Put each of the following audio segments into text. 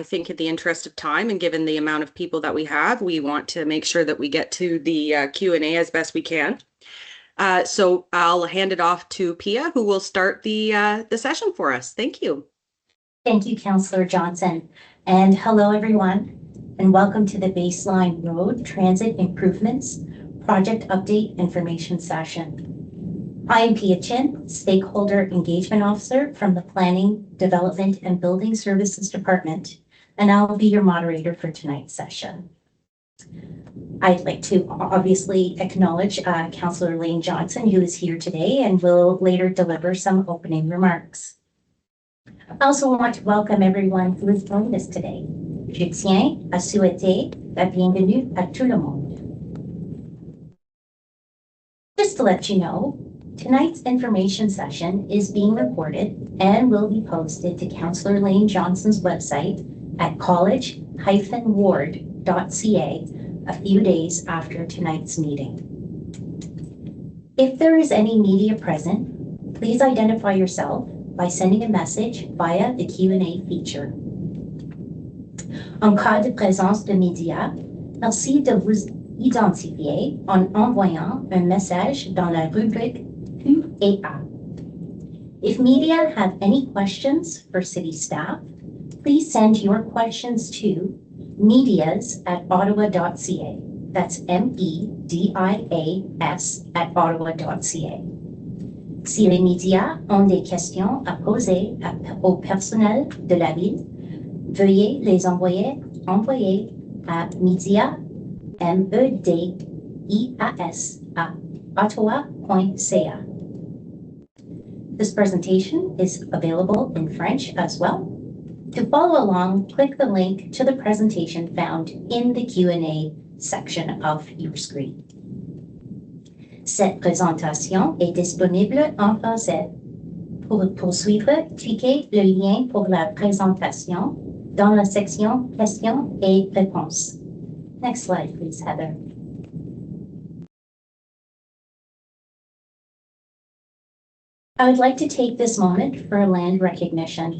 I think in the interest of time and given the amount of people that we have, we want to make sure that we get to the Q&A as best we can. So I'll hand it off to Pia, who will start the session for us. Thank you. Thank you, Councillor Johnson. And hello, everyone, and welcome to the Baseline Road Transit Improvements Project Update Information Session. I am Pia Chin, Stakeholder Engagement Officer from the Planning, Development and Building Services Department, and I'll be your moderator for tonight's session. I'd like to obviously acknowledge Councillor Laine Johnson, who is here today and will later deliver some opening remarks. I also want to welcome everyone who has joined us today. Je tiens à souhaiter la bienvenue à tout le monde. Just to let you know, tonight's information session is being recorded and will be posted to Councillor Laine Johnson's website at college-ward.ca a few days after tonight's meeting. If there is any media present, please identify yourself by sending a message via the Q&A feature. En cas de présence de médias, merci de vous identifier en envoyant un message dans la rubrique Q&A. If media have any questions for city staff, please send your questions to medias@ottawa.ca. That's medias@ottawa.ca. Si les médias ont des questions à poser au personnel de la ville, veuillez les envoyer à medias@ottawa.ca. This presentation is available in French as well. To follow along, click the link to the presentation found in the Q&A section of your screen. Cette présentation est disponible en français. Pour poursuivre, cliquez le lien pour la présentation dans la section questions et réponses. Next slide, please, Heather. I would like to take this moment for a land recognition.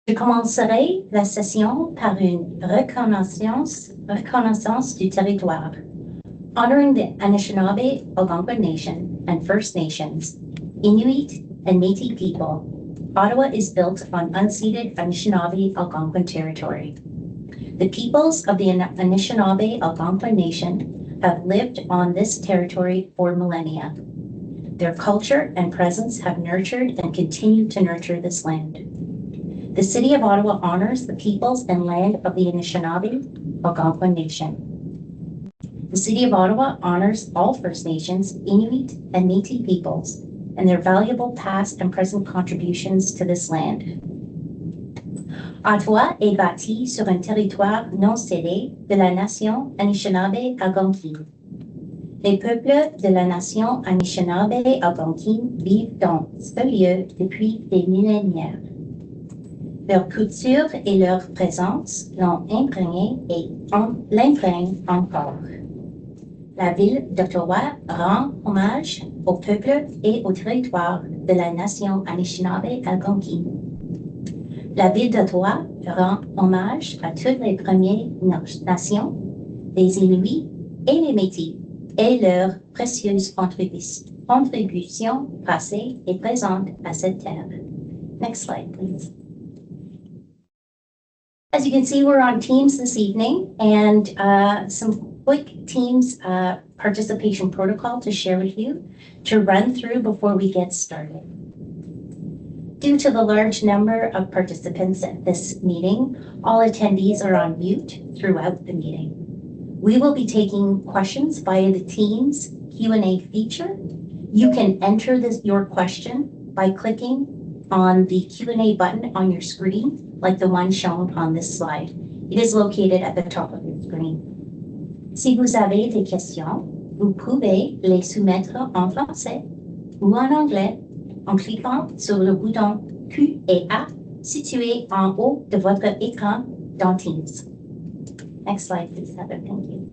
Je commencerai la session par une reconnaissance du territoire, honoring the Anishinaabe Algonquin Nation and First Nations, Inuit and Métis people. Ottawa is built on unceded Anishinaabe Algonquin territory. The peoples of the Anishinaabe Algonquin Nation have lived on this territory for millennia. Their culture and presence have nurtured and continue to nurture this land. The City of Ottawa honors the peoples and land of the Anishinaabe Algonquin Nation. The City of Ottawa honors all First Nations, Inuit, and Métis peoples, and their valuable past and present contributions to this land. Ottawa est bâtie sur un territoire non cédé de la nation Anishinaabe Algonquine. Les peuples de la nation Anishinaabe Algonquine vivent dans ce lieu depuis des millénaires. Leur culture et leur présence l'ont imprégné et l'imprègnent encore. La ville d'Ottawa rend hommage au peuple et au territoire de la nation Anishinaabe Algonquine. La ville d'Ottawa rend hommage à toutes les Premières Nations, les Inuits et les Métis, et leurs précieuses contributions passées et présentes à cette terre. Next slide, please. As you can see, we're on Teams this evening, and some quick Teams participation protocol to share with you to run through before we get started. Due to the large number of participants at this meeting, all attendees are on mute throughout the meeting. We will be taking questions via the Teams Q&A feature. You can enter your question by clicking on the Q&A button on your screen, like the one shown on this slide. It is located at the top of your screen. Si vous avez des questions, vous pouvez les soumettre en français ou en anglais en cliquant sur le bouton Q&A situé en haut de votre écran dans Teams. Next slide, please, Heather. Thank you.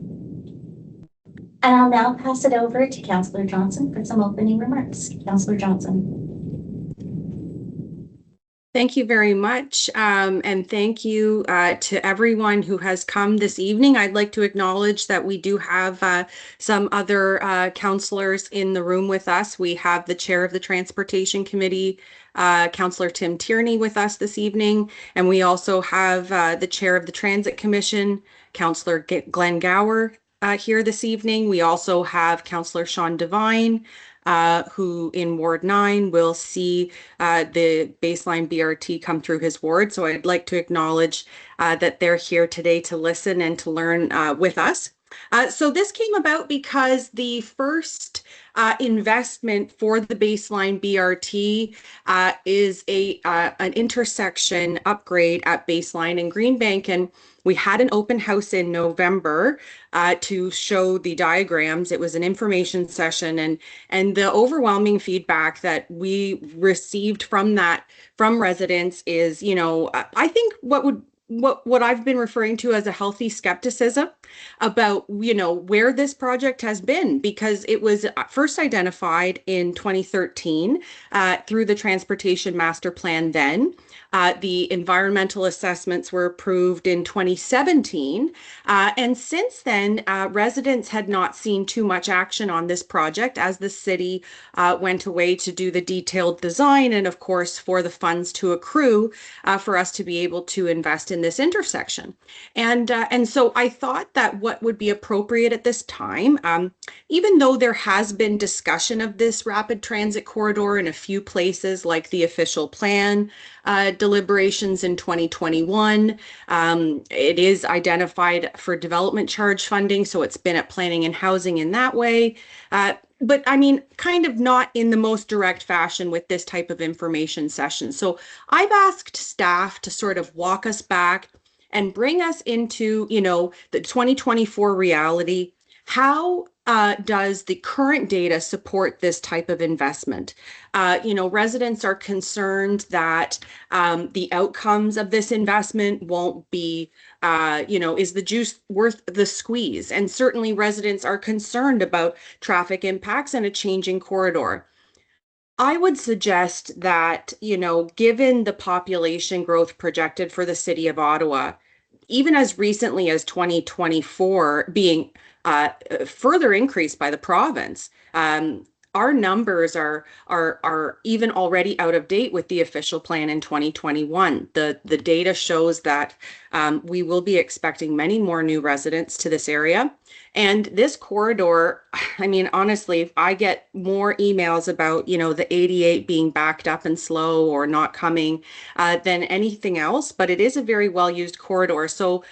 And I'll now pass it over to Councillor Johnson for some opening remarks. Councillor Johnson. Thank you very much. And thank you to everyone who has come this evening. I'd like to acknowledge that we do have some other councillors in the room with us. We have the chair of the Transportation Committee, Councillor Tim Tierney, with us this evening. And we also have the chair of the Transit Commission, Councillor Glenn Gower, here this evening. We also have Councillor Sean Devine, who in Ward 9 will see the baseline BRT come through his ward. So I'd like to acknowledge that they're here today to listen and to learn with us. So this came about because the first investment for the baseline BRT is an intersection upgrade at Baseline and Greenbank. And we had an open house in November to show the diagrams. It was an information session, and the overwhelming feedback that we received from residents is, I think what I've been referring to as a healthy skepticism about, where this project has been, because it was first identified in 2013 through the Transportation Master Plan then. The environmental assessments were approved in 2017. And since then, residents had not seen too much action on this project as the city went away to do the detailed design and, of course, for the funds to accrue for us to be able to invest in this intersection. And so I thought that what would be appropriate at this time, even though there has been discussion of this rapid transit corridor in a few places like the official plan, deliberations in 2021. It is identified for development charge funding, so it's been at planning and housing in that way. But I mean, kind of not in the most direct fashion with this type of information session. So I've asked staff to sort of walk us back and bring us into, the 2024 reality. How does the current data support this type of investment? Residents are concerned that the outcomes of this investment won't be, is the juice worth the squeeze? And certainly residents are concerned about traffic impacts and a changing corridor. I would suggest that, given the population growth projected for the city of Ottawa, even as recently as 2024 being further increased by the province, our numbers are even already out of date with the official plan in 2021. The data shows that we will be expecting many more new residents to this area. And this corridor, I mean, honestly, I get more emails about, the 88 being backed up and slow or not coming than anything else, but it is a very well-used corridor. So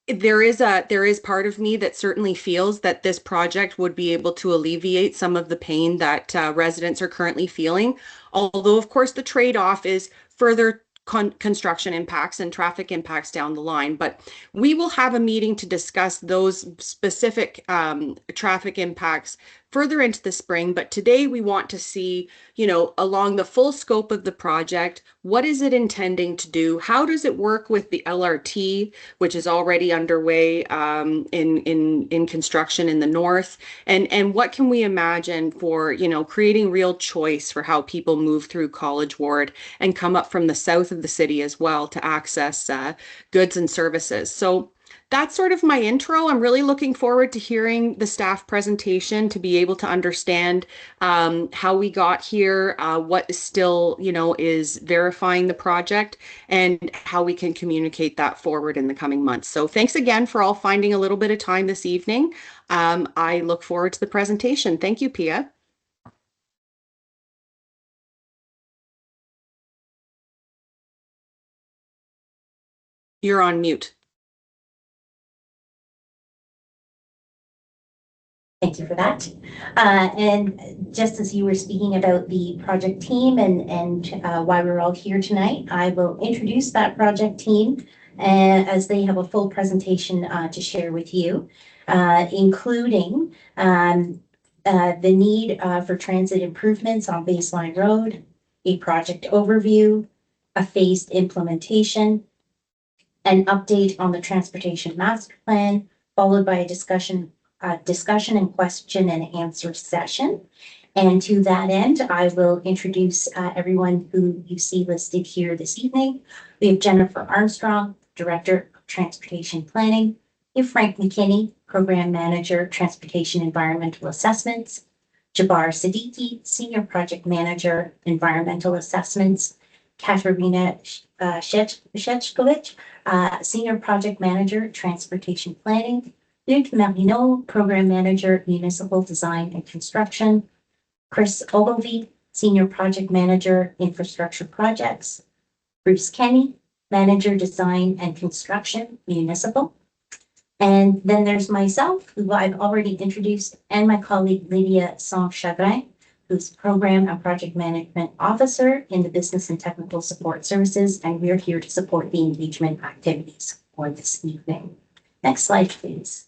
there is part of me that certainly feels that this project would be able to alleviate some of the pain that residents are currently feeling. Although, of course, the trade-off is further construction impacts and traffic impacts down the line. But we will have a meeting to discuss those specific traffic impacts further into the spring. But today we want to see, along the full scope of the project, what is it intending to do? How does it work with the LRT, which is already underway in construction in the north? And what can we imagine for, creating real choice for how people move through College Ward and come up from the south of the city as well to access goods and services? So that's sort of my intro. I'm really looking forward to hearing the staff presentation to be able to understand how we got here, what is still, is verifying the project, and how we can communicate that forward in the coming months. So thanks again for all finding a little bit of time this evening. I look forward to the presentation. Thank you, Pia. You're on mute. Thank you for that. And just as you were speaking about the project team and why we're all here tonight, I will introduce that project team as they have a full presentation to share with you, including the need for transit improvements on Baseline Road, a project overview, a phased implementation, an update on the Transportation Master Plan, followed by a discussion and question and answer session. And to that end, I will introduce everyone who you see listed here this evening. We have Jennifer Armstrong, Director of Transportation Planning. We have Frank McKinney, Program Manager, Transportation Environmental Assessments. Jabbar Siddiqui, Senior Project Manager, Environmental Assessments. Katerina Shechkovich, Senior Project Manager, Transportation Planning. Luc Marino, Program Manager, Municipal Design and Construction. Chris Ogilvie, Senior Project Manager, Infrastructure Projects. Bruce Kenny, Manager, Design and Construction, Municipal. And then there's myself, who I've already introduced, and my colleague Lydia Saint-Chagrin, who's Program and Project Management Officer in the Business and Technical Support Services, and we're here to support the engagement activities for this evening. Next slide, please.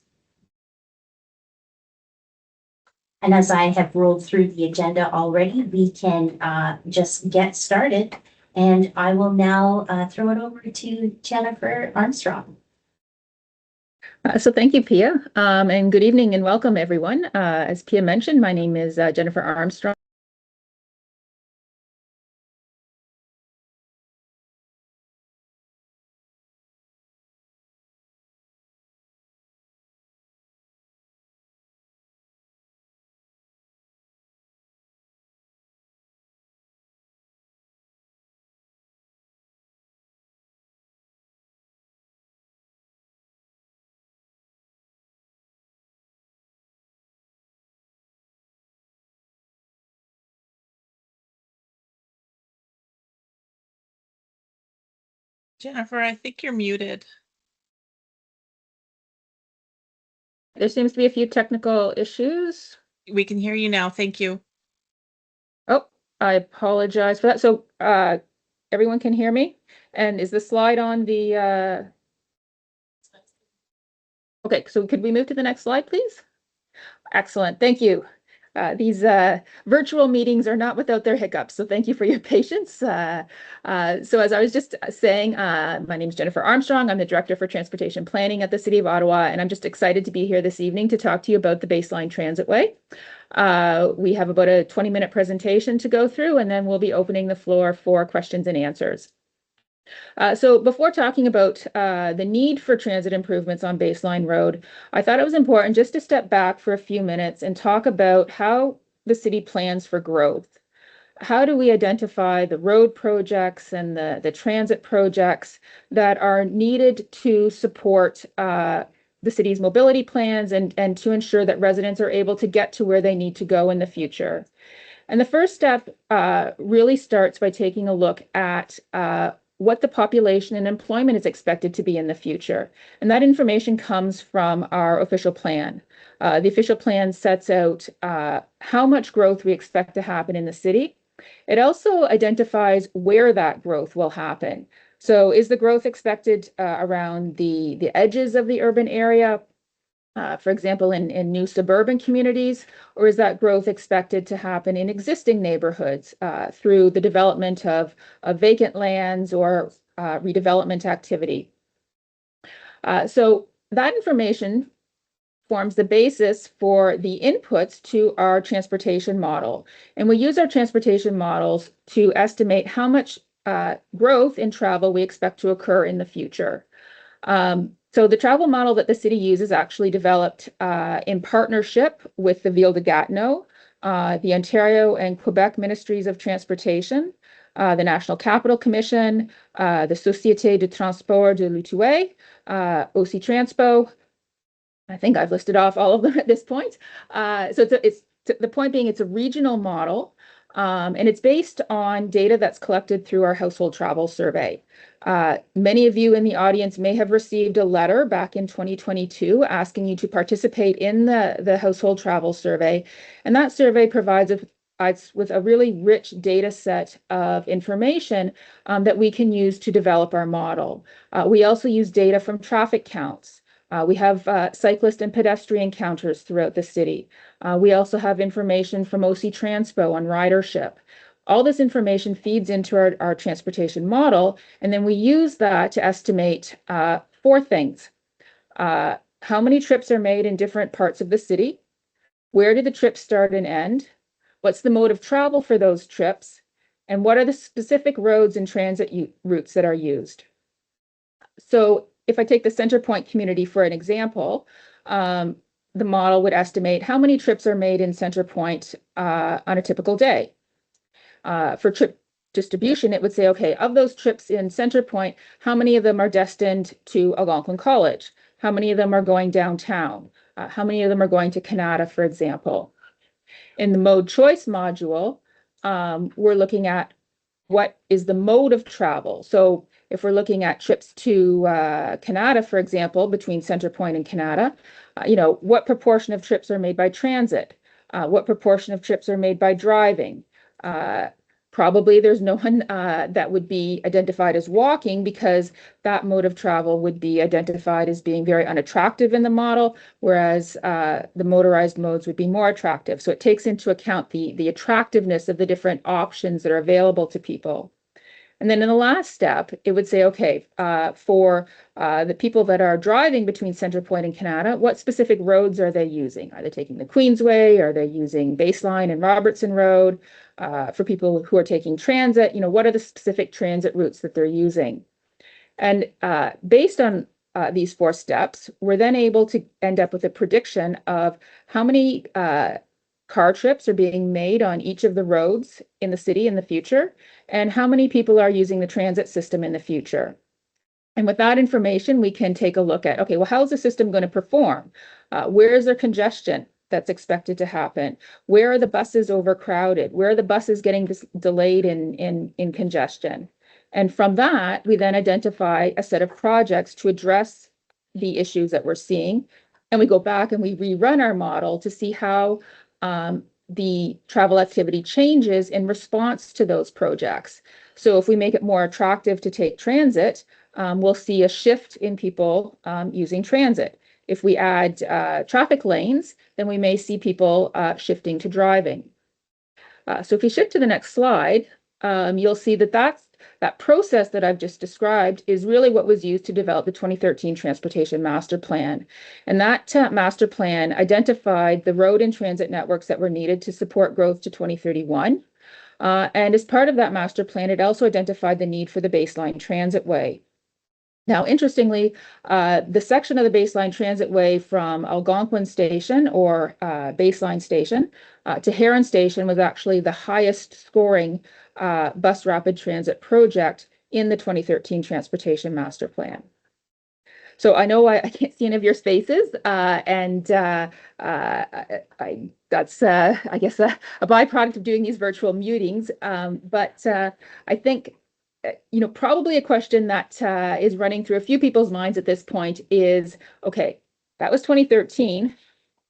And as I have rolled through the agenda already, we can just get started. And I will now throw it over to Jennifer Armstrong. So thank you, Pia, and good evening and welcome, everyone. As Pia mentioned, my name is Jennifer Armstrong. Jennifer, I think you're muted. There seems to be a few technical issues. We can hear you now. Thank you. Oh, I apologize for that. So everyone can hear me? And is the slide on the... Okay, so could we move to the next slide, please? Excellent, thank you. These virtual meetings are not without their hiccups, so thank you for your patience. So as I was just saying, my name is Jennifer Armstrong. I'm the Director for Transportation Planning at the City of Ottawa, and I'm just excited to be here this evening to talk to you about the Baseline Transitway. We have about a 20-minute presentation to go through, and then we'll be opening the floor for questions and answers. So before talking about the need for transit improvements on Baseline Road, I thought it was important just to step back for a few minutes and talk about how the city plans for growth. How do we identify the road projects and the transit projects that are needed to support the city's mobility plans and to ensure that residents are able to get to where they need to go in the future? And the first step really starts by taking a look at what the population and employment is expected to be in the future. And that information comes from our official plan. The official plan sets out how much growth we expect to happen in the city. It also identifies where that growth will happen. So is the growth expected around the edges of the urban area, for example, in new suburban communities, or is that growth expected to happen in existing neighborhoods through the development of vacant lands or redevelopment activity? So that information forms the basis for the inputs to our transportation model. And we use our transportation models to estimate how much growth in travel we expect to occur in the future. So the travel model that the city uses actually developed in partnership with the Ville de Gatineau, the Ontario and Quebec Ministries of Transportation, the National Capital Commission, the Société de Transport de l'Outaouais, OC Transpo. I think I've listed off all of them at this point. So it's the point being, it's a regional model, and it's based on data that's collected through our household travel survey. Many of you in the audience may have received a letter back in 2022 asking you to participate in the household travel survey. And that survey provides us with a really rich data set of information that we can use to develop our model. We also use data from traffic counts. We have cyclist and pedestrian counters throughout the city. We also have information from OC Transpo on ridership. All this information feeds into our transportation model, and then we use that to estimate four things. How many trips are made in different parts of the city? Where do the trips start and end? What's the mode of travel for those trips? And what are the specific roads and transit routes that are used? So if I take the Center Point community for an example, the model would estimate how many trips are made in Center Point on a typical day. For trip distribution, it would say, okay, of those trips in Center Point, how many of them are destined to Algonquin College? How many of them are going downtown? How many of them are going to Canada, for example? In the mode choice module, we're looking at what is the mode of travel. So if we're looking at trips to Canada, for example, between Center Point and Canada, what proportion of trips are made by transit? What proportion of trips are made by driving? Probably there's no one that would be identified as walking, because that mode of travel would be identified as being very unattractive in the model, whereas the motorized modes would be more attractive. So it takes into account the attractiveness of the different options that are available to people. And then in the last step, it would say, okay, for the people that are driving between Center Point and Canada, what specific roads are they using? Are they taking the Queensway? Are they using Baseline and Robertson Road? For people who are taking transit, what are the specific transit routes that they're using? And based on these 4 steps, we're then able to end up with a prediction of how many car trips are being made on each of the roads in the city in the future, and how many people are using the transit system in the future. And with that information, we can take a look at, okay, well, how's the system going to perform? Where is there congestion that's expected to happen? Where are the buses overcrowded? Where are the buses getting delayed in congestion? And from that, we then identify a set of projects to address the issues that we're seeing. And we go back and we rerun our model to see how the travel activity changes in response to those projects. So if we make it more attractive to take transit, we'll see a shift in people using transit. If we add traffic lanes, then we may see people shifting to driving. So if you shift to the next slide, you'll see that that process that I've just described is really what was used to develop the 2013 Transportation Master Plan. And that master plan identified the road and transit networks that were needed to support growth to 2031. And as part of that master plan, it also identified the need for the Baseline Transit Way. Now, interestingly, the section of the Baseline Transit Way from Algonquin Station, or Baseline Station, to Heron Station was actually the highest scoring bus rapid transit project in the 2013 Transportation Master Plan. So I know I can't see any of your faces, and that's, I guess, a byproduct of doing these virtual meetings. But I think, probably a question that is running through a few people's minds at this point is, okay, that was 2013.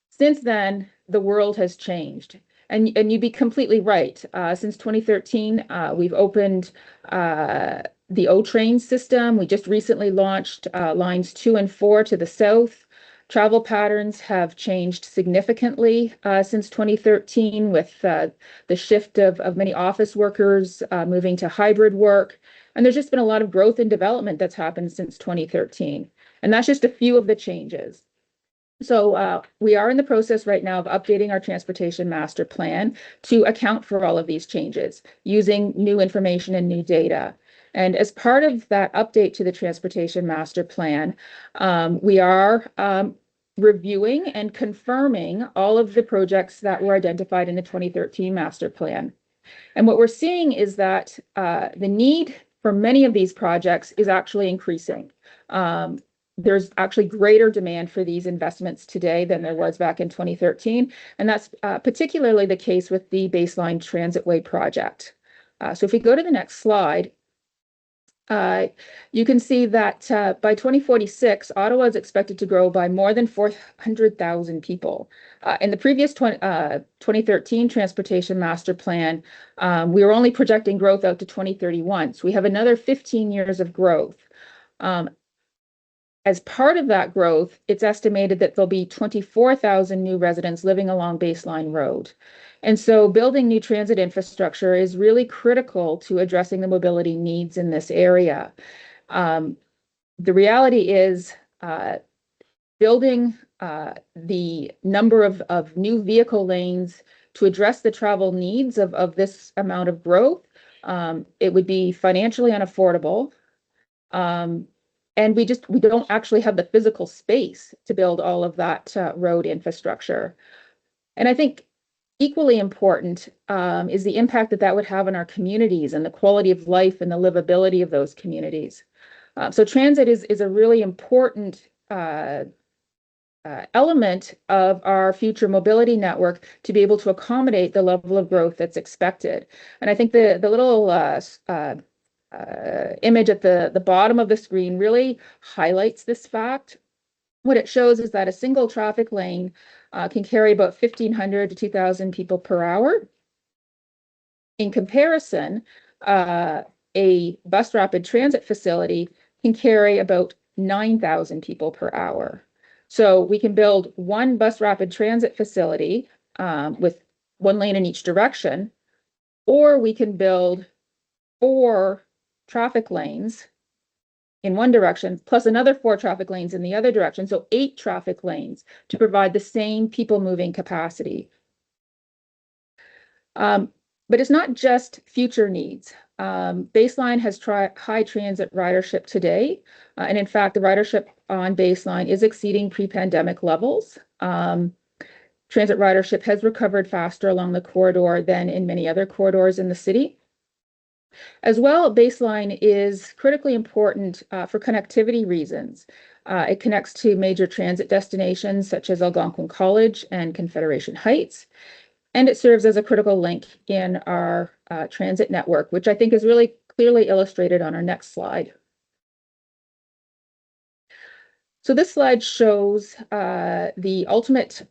Since then, the world has changed. And you'd be completely right. Since 2013, we've opened the O-Train system. We just recently launched lines 2 and 4 to the south. Travel patterns have changed significantly since 2013, with the shift of many office workers moving to hybrid work. And there's just been a lot of growth and development that's happened since 2013. And that's just a few of the changes. So we are in the process right now of updating our transportation master plan to account for all of these changes using new information and new data. And as part of that update to the transportation master plan, we are reviewing and confirming all of the projects that were identified in the 2013 master plan. And what we're seeing is that the need for many of these projects is actually increasing. There's actually greater demand for these investments today than there was back in 2013. And that's particularly the case with the Baseline Transitway project. So if we go to the next slide, you can see that by 2046, Ottawa is expected to grow by more than 400,000 people. In the previous 2013 Transportation Master Plan, we were only projecting growth out to 2031. So we have another 15 years of growth. As part of that growth, it's estimated that there'll be 24,000 new residents living along Baseline Road. And so building new transit infrastructure is really critical to addressing the mobility needs in this area. The reality is building the number of new vehicle lanes to address the travel needs of this amount of growth, it would be financially unaffordable. And we don't actually have the physical space to build all of that road infrastructure. And I think equally important is the impact that that would have on our communities and the quality of life and the livability of those communities. So transit is a really important element of our future mobility network to be able to accommodate the level of growth that's expected. And I think the little image at the bottom of the screen really highlights this fact. What it shows is that a single traffic lane can carry about 1,500 to 2,000 people per hour. In comparison, a bus rapid transit facility can carry about 9,000 people per hour. So we can build one bus rapid transit facility with one lane in each direction, or we can build 4 traffic lanes in one direction, plus another 4 traffic lanes in the other direction. So 8 traffic lanes to provide the same people moving capacity. But it's not just future needs. Baseline has high transit ridership today. And in fact, the ridership on Baseline is exceeding pre-pandemic levels. Transit ridership has recovered faster along the corridor than in many other corridors in the city. As well, Baseline is critically important for connectivity reasons. It connects to major transit destinations such as Algonquin College and Confederation Heights, and it serves as a critical link in our transit network, which I think is really clearly illustrated on our next slide. So this slide shows the ultimate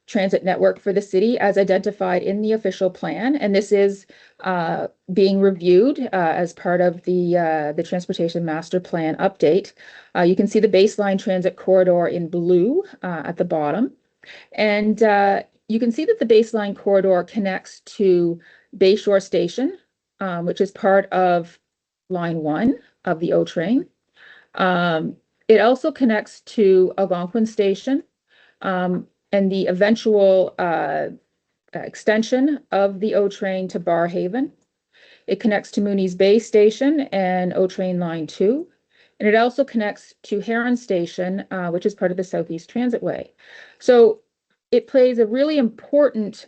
transit network for the city as identified in the official plan, and this is being reviewed as part of the Transportation Master Plan update. You can see the Baseline Transit Corridor in blue at the bottom, and you can see that the Baseline Corridor connects to Bayshore Station, which is part of Line 1 of the O train. It also connects to Algonquin Station, and the eventual extension of the O train to Barrhaven. It connects to Mooney's Bay Station and O train Line 2. And it also connects to Heron Station, which is part of the Southeast Transitway. So it plays a really important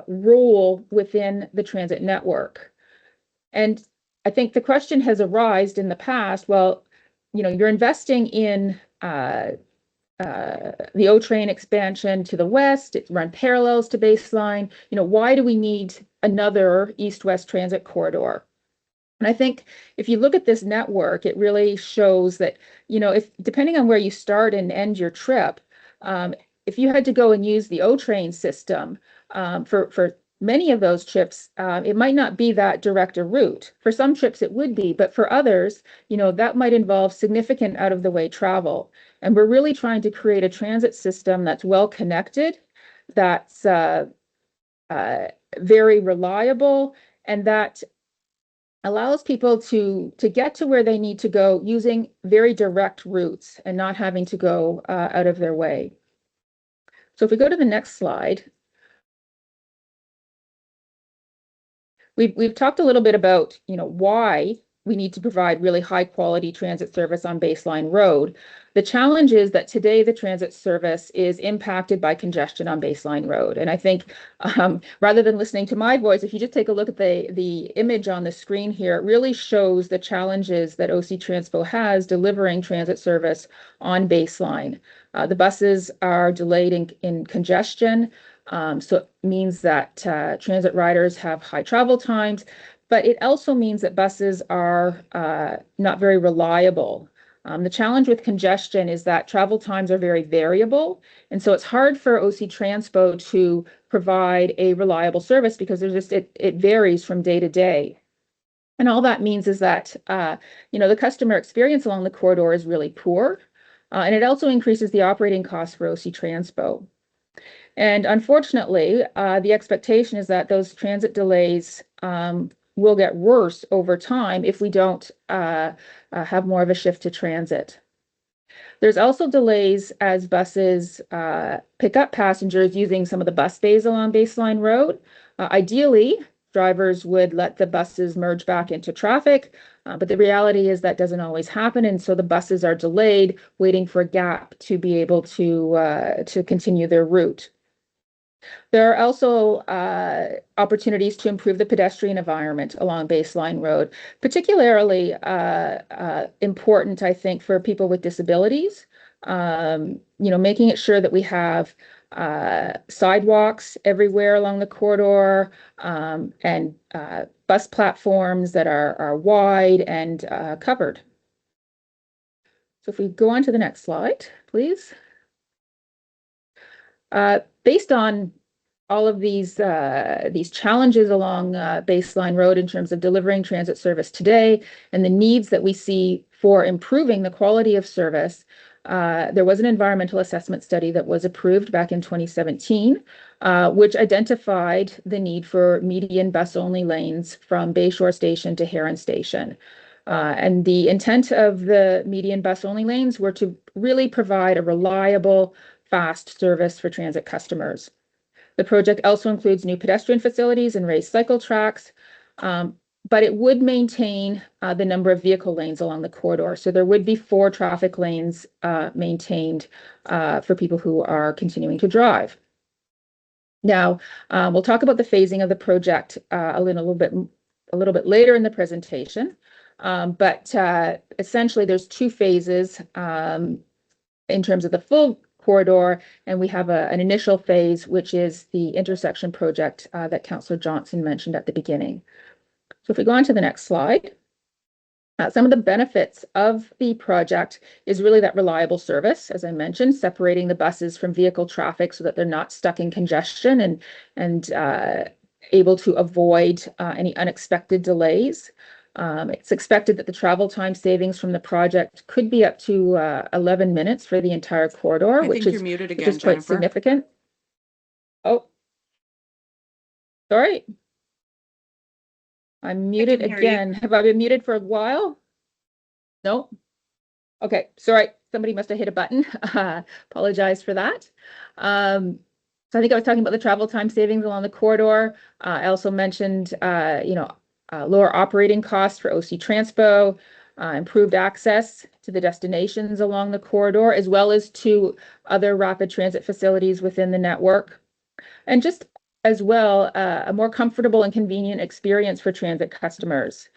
role within the transit network. And I think the question has arisen in the past, well, you're investing in the O train expansion to the west, it run parallels to Baseline. Why do we need another east-west transit corridor? And I think if you look at this network, it really shows that, if depending on where you start and end your trip, if you had to go and use the O train system for many of those trips, it might not be that direct a route. For some trips, it would be, but for others, that might involve significant out-of-the-way travel. And we're really trying to create a transit system that's well connected, that's very reliable, and that allows people to get to where they need to go using very direct routes and not having to go out of their way. So if we go to the next slide, we've talked a little bit about why we need to provide really high quality transit service on Baseline Road. The challenge is that today the transit service is impacted by congestion on Baseline Road. And I think rather than listening to my voice, if you just take a look at the image on the screen here, it really shows the challenges that OC Transpo has delivering transit service on Baseline. The buses are delayed in congestion. So it means that transit riders have high travel times, but it also means that buses are not very reliable. The challenge with congestion is that travel times are very variable, and so it's hard for OC Transpo to provide a reliable service because it varies from day to day. And all that means is that the customer experience along the corridor is really poor, and it also increases the operating costs for OC Transpo. And unfortunately, the expectation is that those transit delays will get worse over time if we don't have more of a shift to transit. There's also delays as buses pick up passengers using some of the bus bays along Baseline Road. Ideally, drivers would let the buses merge back into traffic, but the reality is that doesn't always happen, and so the buses are delayed, waiting for a gap to be able to continue their route. There are also opportunities to improve the pedestrian environment along Baseline Road, particularly important, I think, for people with disabilities. Making it sure that we have sidewalks everywhere along the corridor, and bus platforms that are wide and covered. So if we go on to the next slide, please. Based on all of these challenges along Baseline Road in terms of delivering transit service today and the needs that we see for improving the quality of service, there was an environmental assessment study that was approved back in 2017, which identified the need for median bus-only lanes from Bayshore Station to Heron Station. And the intent of the median bus-only lanes were to really provide a reliable, fast service for transit customers. The project also includes new pedestrian facilities and raised cycle tracks, but it would maintain the number of vehicle lanes along the corridor. So there would be 4 traffic lanes maintained for people who are continuing to drive. Now, we'll talk about the phasing of the project a little bit later in the presentation, but essentially there's 2 phases in terms of the full corridor, and we have an initial phase, which is the intersection project that Councillor Johnson mentioned at the beginning. So if we go on to the next slide, some of the benefits of the project is really that reliable service, as I mentioned, separating the buses from vehicle traffic so that they're not stuck in congestion and able to avoid any unexpected delays. It's expected that the travel time savings from the project could be up to 11 minutes for the entire corridor, which is muted again, quite Jennifer. significant. Oh, sorry. I'm muted again. Have I been muted for a while? No? Okay, sorry. Somebody must have hit a button. Apologize for that. So I think I was talking about the travel time savings along the corridor. I also mentioned, lower operating costs for OC Transpo, improved access to the destinations along the corridor, as well as to other rapid transit facilities within the network. And just as well, a more comfortable and convenient experience for transit customers.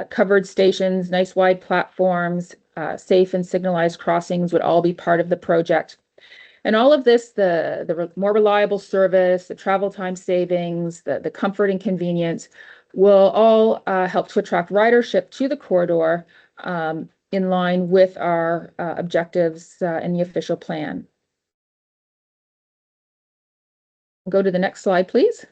Covered stations, nice wide platforms, safe and signalized crossings would all be part of the project. And all of this, the more reliable service, the travel time savings, the comfort and convenience, will all help to attract ridership to the corridor in line with our objectives in the official plan. Go to the next slide, please.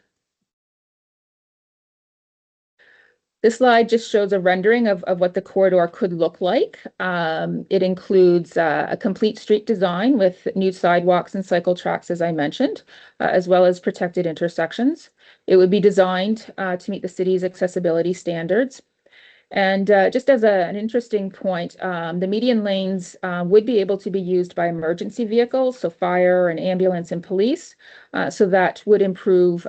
This slide just shows a rendering of what the corridor could look like. It includes a complete street design with new sidewalks and cycle tracks, as I mentioned, as well as protected intersections. It would be designed to meet the city's accessibility standards. And just as an interesting point, the median lanes would be able to be used by emergency vehicles, so fire and ambulance and police, so that would improve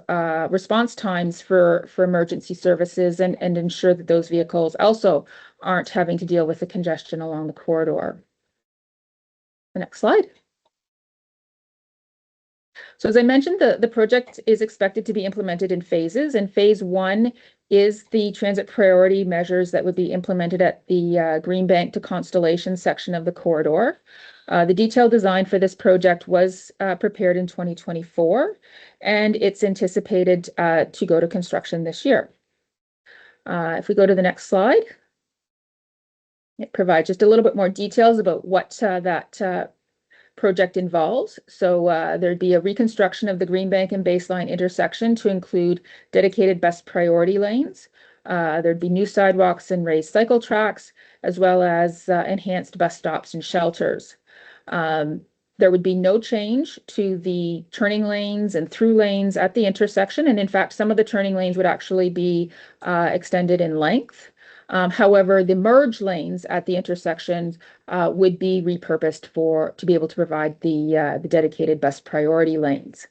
response times for emergency services and ensure that those vehicles also aren't having to deal with the congestion along the corridor. The next slide. So as I mentioned, the project is expected to be implemented in phases, and phase 1 is the transit priority measures that would be implemented at the Greenbank to Constellation section of the corridor. The detailed design for this project was prepared in 2024, and it's anticipated to go to construction this year. If we go to the next slide, it provides just a little bit more details about what that project involves. So there'd be a reconstruction of the Greenbank and Baseline intersection to include dedicated bus priority lanes. There'd be new sidewalks and raised cycle tracks, as well as enhanced bus stops and shelters. There would be no change to the turning lanes and through lanes at the intersection. And in fact, some of the turning lanes would actually be extended in length. However, the merge lanes at the intersections would be repurposed to be able to provide the dedicated bus priority lanes.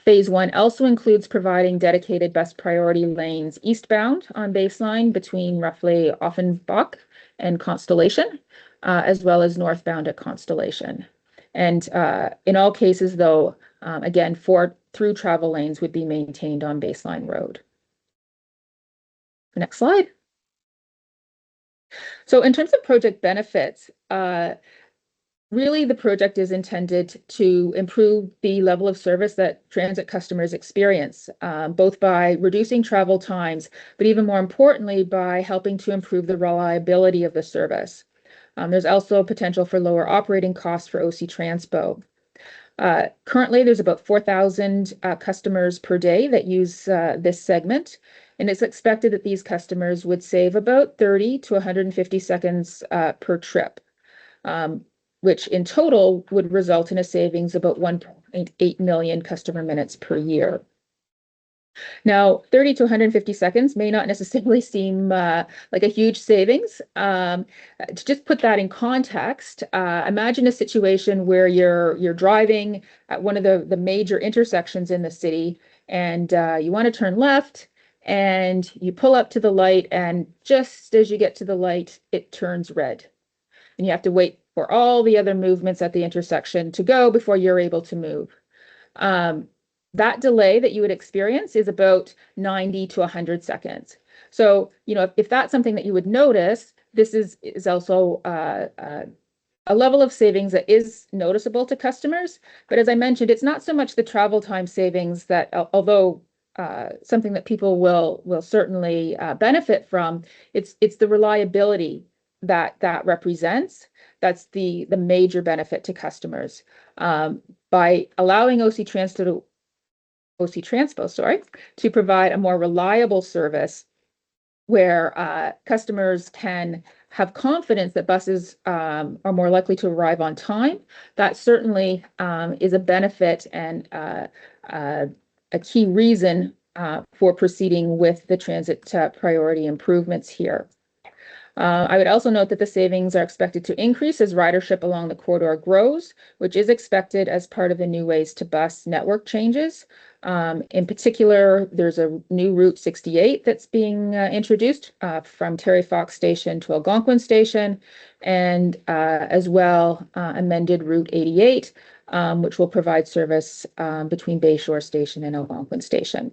Phase 1 also includes providing dedicated bus priority lanes eastbound on Baseline between roughly Offenbach and Constellation, as well as northbound at Constellation. And in all cases, though, again, 4 through travel lanes would be maintained on Baseline Road. Next slide. So in terms of project benefits, really, the project is intended to improve the level of service that transit customers experience, both by reducing travel times, but even more importantly, by helping to improve the reliability of the service. There's also potential for lower operating costs for OC Transpo. Currently, there's about 4,000 customers per day that use this segment, and it's expected that these customers would save about 30 to 150 seconds per trip. Which in total would result in a savings of about 1.8 million customer minutes per year. Now, 30 to 150 seconds may not necessarily seem like a huge savings. To just put that in context, imagine a situation where you're driving at one of the major intersections in the city, and you want to turn left, and you pull up to the light, and just as you get to the light, it turns red. And you have to wait for all the other movements at the intersection to go before you're able to move. That delay that you would experience is about 90 to 100 seconds. So, if that's something that you would notice, this is also a level of savings that is noticeable to customers. But as I mentioned, it's not so much the travel time savings that, although something that people will certainly benefit from, it's the reliability that represents. That's the major benefit to customers. By allowing OC Transpo, to provide a more reliable service where customers can have confidence that buses are more likely to arrive on time, that certainly is a benefit and a key reason for proceeding with the transit priority improvements here. I would also note that the savings are expected to increase as ridership along the corridor grows, which is expected as part of the New Ways to Bus network changes. In particular, there's a new Route 68 that's being introduced from Terry Fox Station to Algonquin Station, and as well amended Route 88, which will provide service between Bayshore Station and Algonquin Station.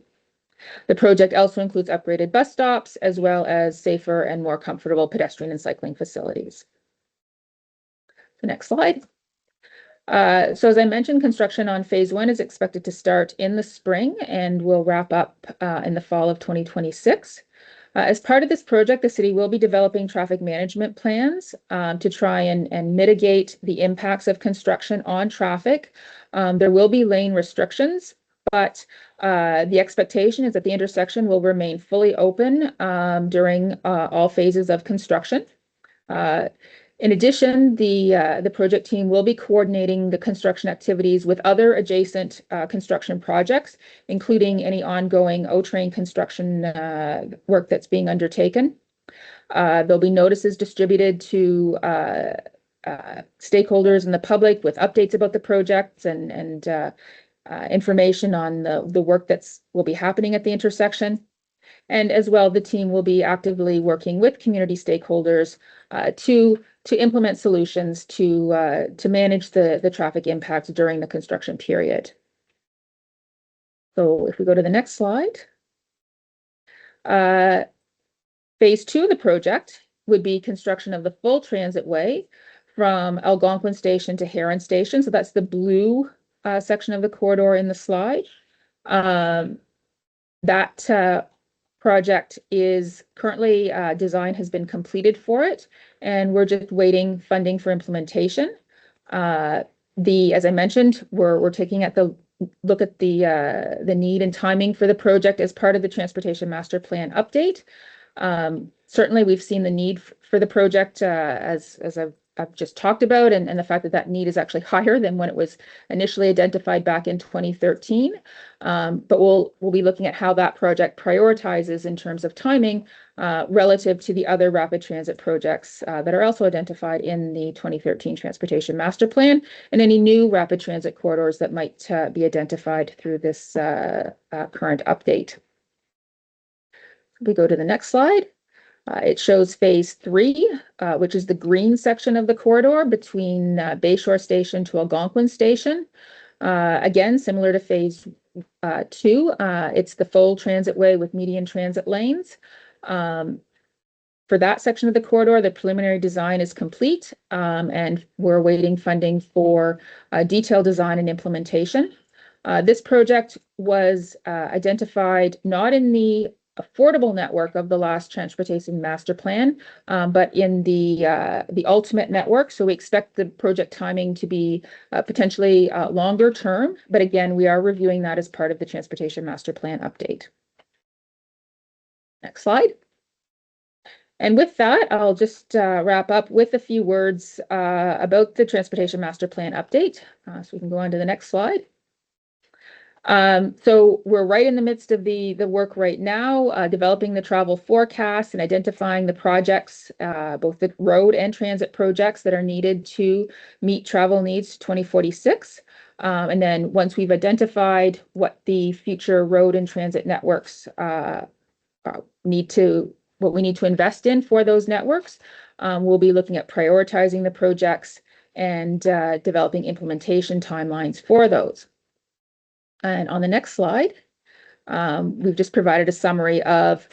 The project also includes upgraded bus stops, as well as safer and more comfortable pedestrian and cycling facilities. The next slide. So as I mentioned, construction on phase 1 is expected to start in the spring and will wrap up in the fall of 2026. As part of this project, the city will be developing traffic management plans to try and mitigate the impacts of construction on traffic. There will be lane restrictions, but the expectation is that the intersection will remain fully open during all phases of construction. In addition, the project team will be coordinating the construction activities with other adjacent construction projects, including any ongoing O-train construction work that's being undertaken. There'll be notices distributed to stakeholders and the public with updates about the projects and information on the work will be happening at the intersection. And as well, the team will be actively working with community stakeholders to implement solutions to manage the traffic impacts during the construction period. So if we go to the next slide, phase 2 of the project would be construction of the full transit way from Algonquin Station to Heron Station. So that's the blue section of the corridor in the slide. That project is currently design has been completed for it, and we're just waiting funding for implementation. As I mentioned, we're taking the look at the need and timing for the project as part of the Transportation Master Plan update. Certainly, we've seen the need for the project as I've just talked about, and the fact that need is actually higher than when it was initially identified back in 2013. But we'll be looking at how that project prioritizes in terms of timing relative to the other rapid transit projects that are also identified in the 2013 Transportation Master Plan, and any new rapid transit corridors that might be identified through this current update. We go to the next slide. It shows phase 3, which is the green section of the corridor between Bayshore Station to Algonquin Station. Again, similar to phase 2, it's the full transitway with median transit lanes. For that section of the corridor, the preliminary design is complete, and we're awaiting funding for detailed design and implementation. This project was identified not in the affordable network of the last Transportation Master Plan, but in the ultimate network. So we expect the project timing to be potentially longer term, but again, we are reviewing that as part of the Transportation Master Plan update. Next slide. And with that, I'll just wrap up with a few words about the Transportation Master Plan update. So we can go on to the next slide. So we're right in the midst of the work right now, developing the travel forecast and identifying the projects, both the road and transit projects that are needed to meet travel needs to 2046. And then once we've identified what the future road and transit networks what we need to invest in for those networks, we'll be looking at prioritizing the projects and developing implementation timelines for those. And on the next slide, we've just provided a summary of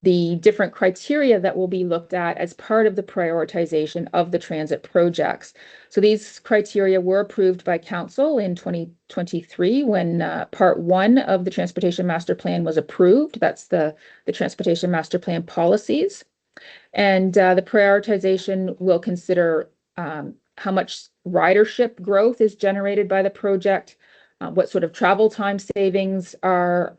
the different criteria that will be looked at as part of the prioritization of the transit projects. So these criteria were approved by Council in 2023 when Part 1 of the Transportation Master Plan was approved. That's the Transportation Master Plan policies. And the prioritization will consider how much ridership growth is generated by the project, what sort of travel time savings are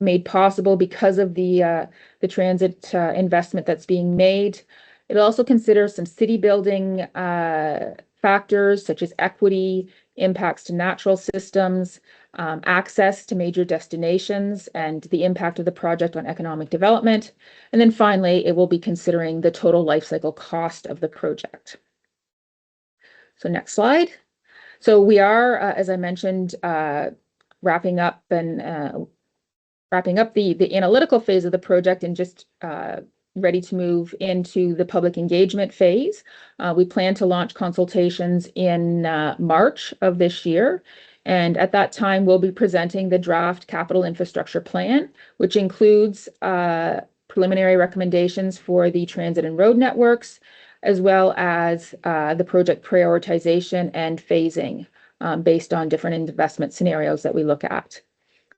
made possible because of the transit investment that's being made. It'll also consider some city building factors such as equity, impacts to natural systems, access to major destinations, and the impact of the project on economic development. And then finally, it will be considering the total life cycle cost of the project. So next slide. So we are, as I mentioned, wrapping up the analytical phase of the project and just ready to move into the public engagement phase. We plan to launch consultations in March of this year. And at that time, we'll be presenting the draft capital infrastructure plan, which includes preliminary recommendations for the transit and road networks, as well as the project prioritization and phasing based on different investment scenarios that we look at.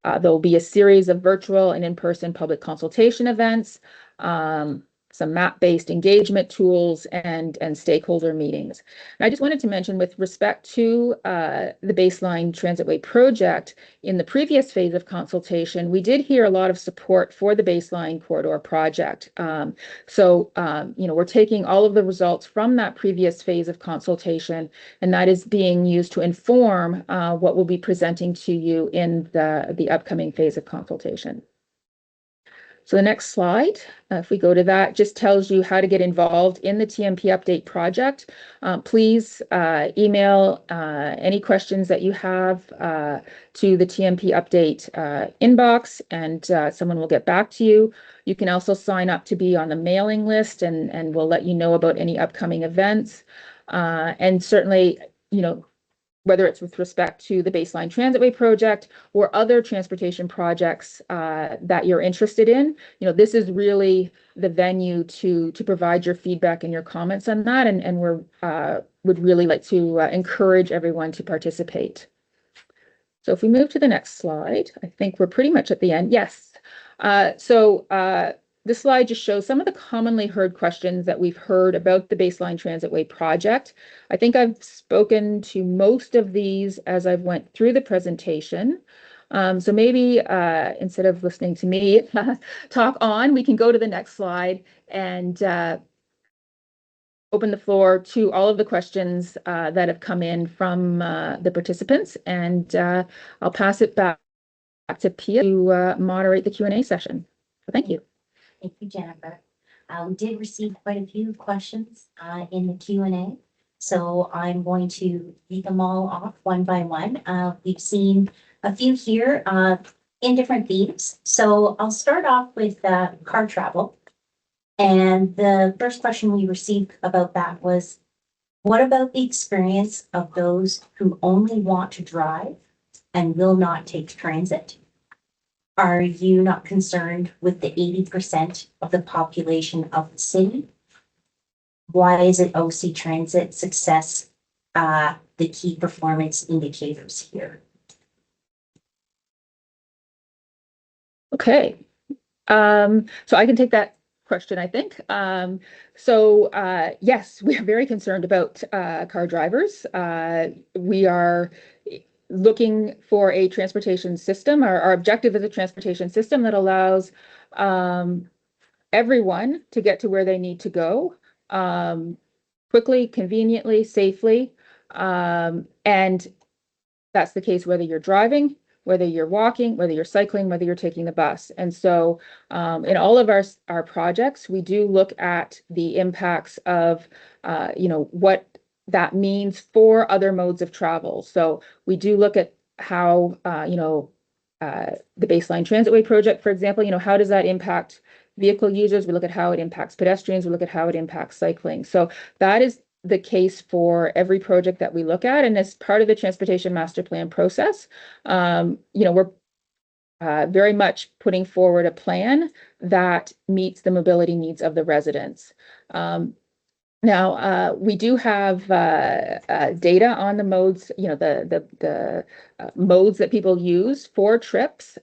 There will be a series of virtual and in-person public consultation events, some map-based engagement tools, and stakeholder meetings. And I just wanted to mention, with respect to the Baseline Transitway project, in the previous phase of consultation, we did hear a lot of support for the Baseline Corridor project. We're taking all of the results from that previous phase of consultation, and that is being used to inform what we'll be presenting to you in the upcoming phase of consultation. So the next slide, if we go to that, just tells you how to get involved in the TMP Update project. Please email any questions that you have to the TMP Update inbox, and someone will get back to you. You can also sign up to be on the mailing list, and we'll let you know about any upcoming events. And certainly, whether it's with respect to the Baseline Transitway project or other transportation projects that you're interested in, this is really the venue to provide your feedback and your comments on that, and we would really like to encourage everyone to participate. So if we move to the next slide, I think we're pretty much at the end. Yes. This slide just shows some of the commonly heard questions that we've heard about the Baseline Transitway project. I think I've spoken to most of these as I've went through the presentation. So maybe instead of listening to me talk on, we can go to the next slide and open the floor to all of the questions that have come in from the participants. And I'll pass it back to Pia to moderate the Q&A session. Thank you. Thank you, Jennifer. We did receive quite a few questions in the Q&A, so I'm going to read them all off one by one. We've seen a few here in different themes. So I'll start off with car travel. And the first question we received about that was, what about the experience of those who only want to drive and will not take transit? Are you not concerned with the 80% of the population of the city? Why is it OC Transit success the key performance indicators here? Okay. So I can take that question, I think. Yes, we are very concerned about car drivers. We are looking for a transportation system. Our objective is a transportation system that allows everyone to get to where they need to go quickly, conveniently, safely. And that's the case whether you're driving, whether you're walking, whether you're cycling, whether you're taking the bus. And so in all of our projects, we do look at the impacts of, what that means for other modes of travel. So we do look at how, the Baseline Transitway project, for example, how does that impact vehicle users? We look at how it impacts pedestrians. We look at how it impacts cycling. So that is the case for every project that we look at. And as part of the transportation master plan process, we're very much putting forward a plan that meets the mobility needs of the residents. Now, we do have data on the modes, the modes that people use for trips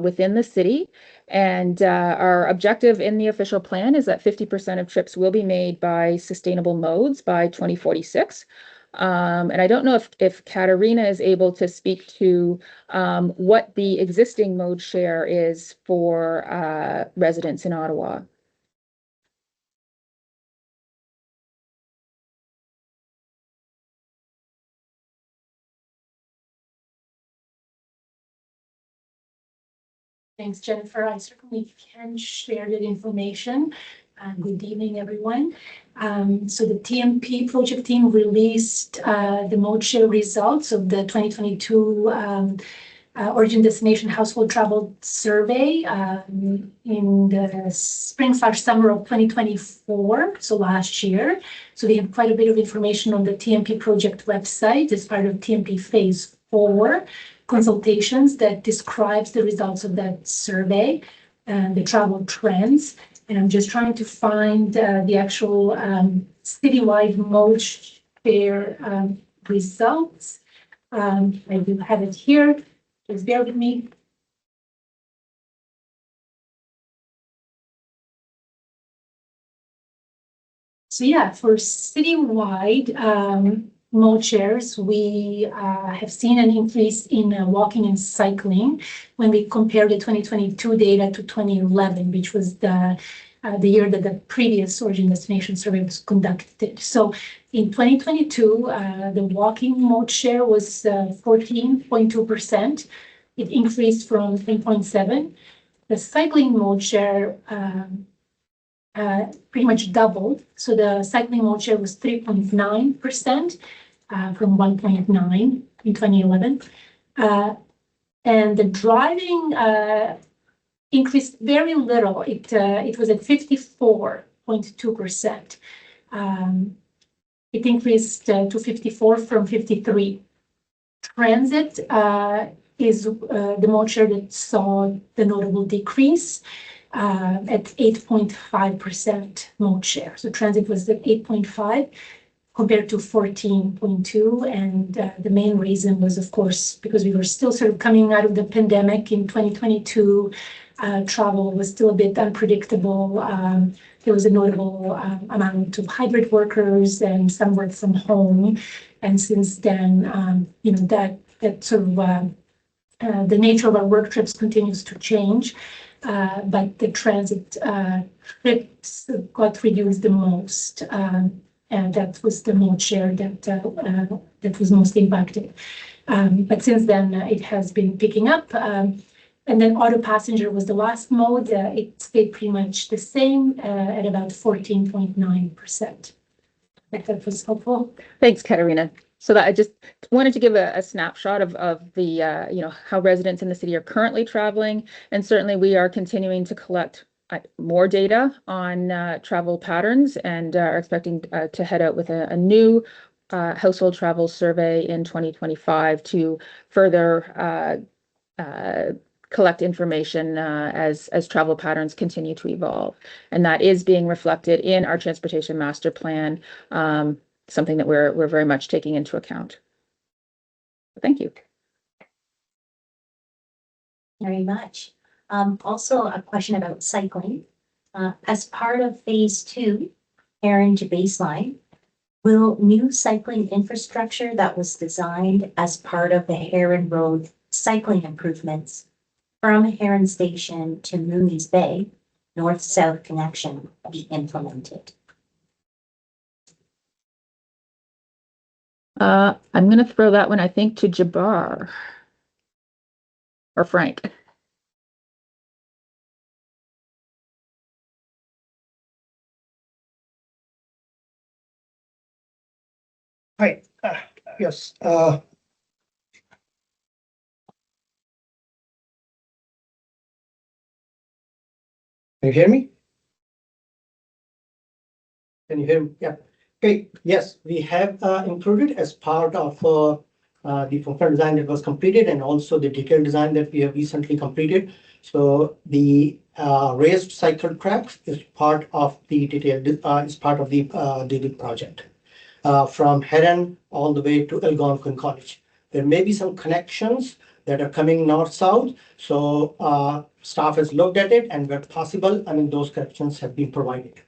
within the city. And our objective in the official plan is that 50% of trips will be made by sustainable modes by 2046. And I don't know if Katarina is able to speak to what the existing mode share is for residents in Ottawa. Thanks, Jennifer. I certainly can share that information. Good evening, everyone. So the TMP project team released the mode share results of the 2022 Origin Destination Household Travel Survey in the spring/summer of 2024, so last year. So they have quite a bit of information on the TMP project website as part of TMP Phase 4 consultations that describes the results of that survey and the travel trends. And I'm just trying to find the actual citywide mode share results. I do have it here. Just bear with me. So yeah, for citywide mode shares, we have seen an increase in walking and cycling when we compare the 2022 data to 2011, which was the year that the previous Origin Destination Survey was conducted. So in 2022, the walking mode share was 14.2%. It increased from 10.7%. The cycling mode share pretty much doubled. So the cycling mode share was 3.9% from 1.9 in 2011. And the driving increased very little. It was at 54.2%. It increased to 54 from 53. Transit is the mode share that saw the notable decrease at 8.5% mode share. So transit was at 8.5 compared to 14.2. And the main reason was, of course, because we were still sort of coming out of the pandemic in 2022. Travel was still a bit unpredictable. There was a notable amount of hybrid workers and some work from home. And since then, that sort of the nature of our work trips continues to change. But the transit trips got reduced the most. And that was the mode share that was most impacted. But since then, it has been picking up. And then auto passenger was the last mode. It stayed pretty much the same at about 14.9%. If that was helpful. Thanks, Katarina. So that I just wanted to give a snapshot of the, how residents in the city are currently traveling. And certainly we are continuing to collect more data on travel patterns and are expecting to head out with a new household travel survey in 2025 to further collect information as travel patterns continue to evolve. And that is being reflected in our transportation master plan, something that we're very much taking into account. Thank you. Very much. Also a question about cycling. As part of phase 2, Heron to baseline, will new cycling infrastructure that was designed as part of the Heron Road cycling improvements from Heron Station to Mooney's Bay, north-south connection be implemented? I'm going to throw that one, I think, to Jabbar or Frank. Hi. Yes. Can you hear me? Can you hear me? Yeah. Okay. Yes, we have included as part of the functional design that was completed and also the detailed design that we have recently completed. So the raised cycle tracks is part of the detailed is part of the project from Heron all the way to Algonquin College. There may be some connections that are coming north-south. So staff has looked at it, and where possible, I mean, those connections have been provided.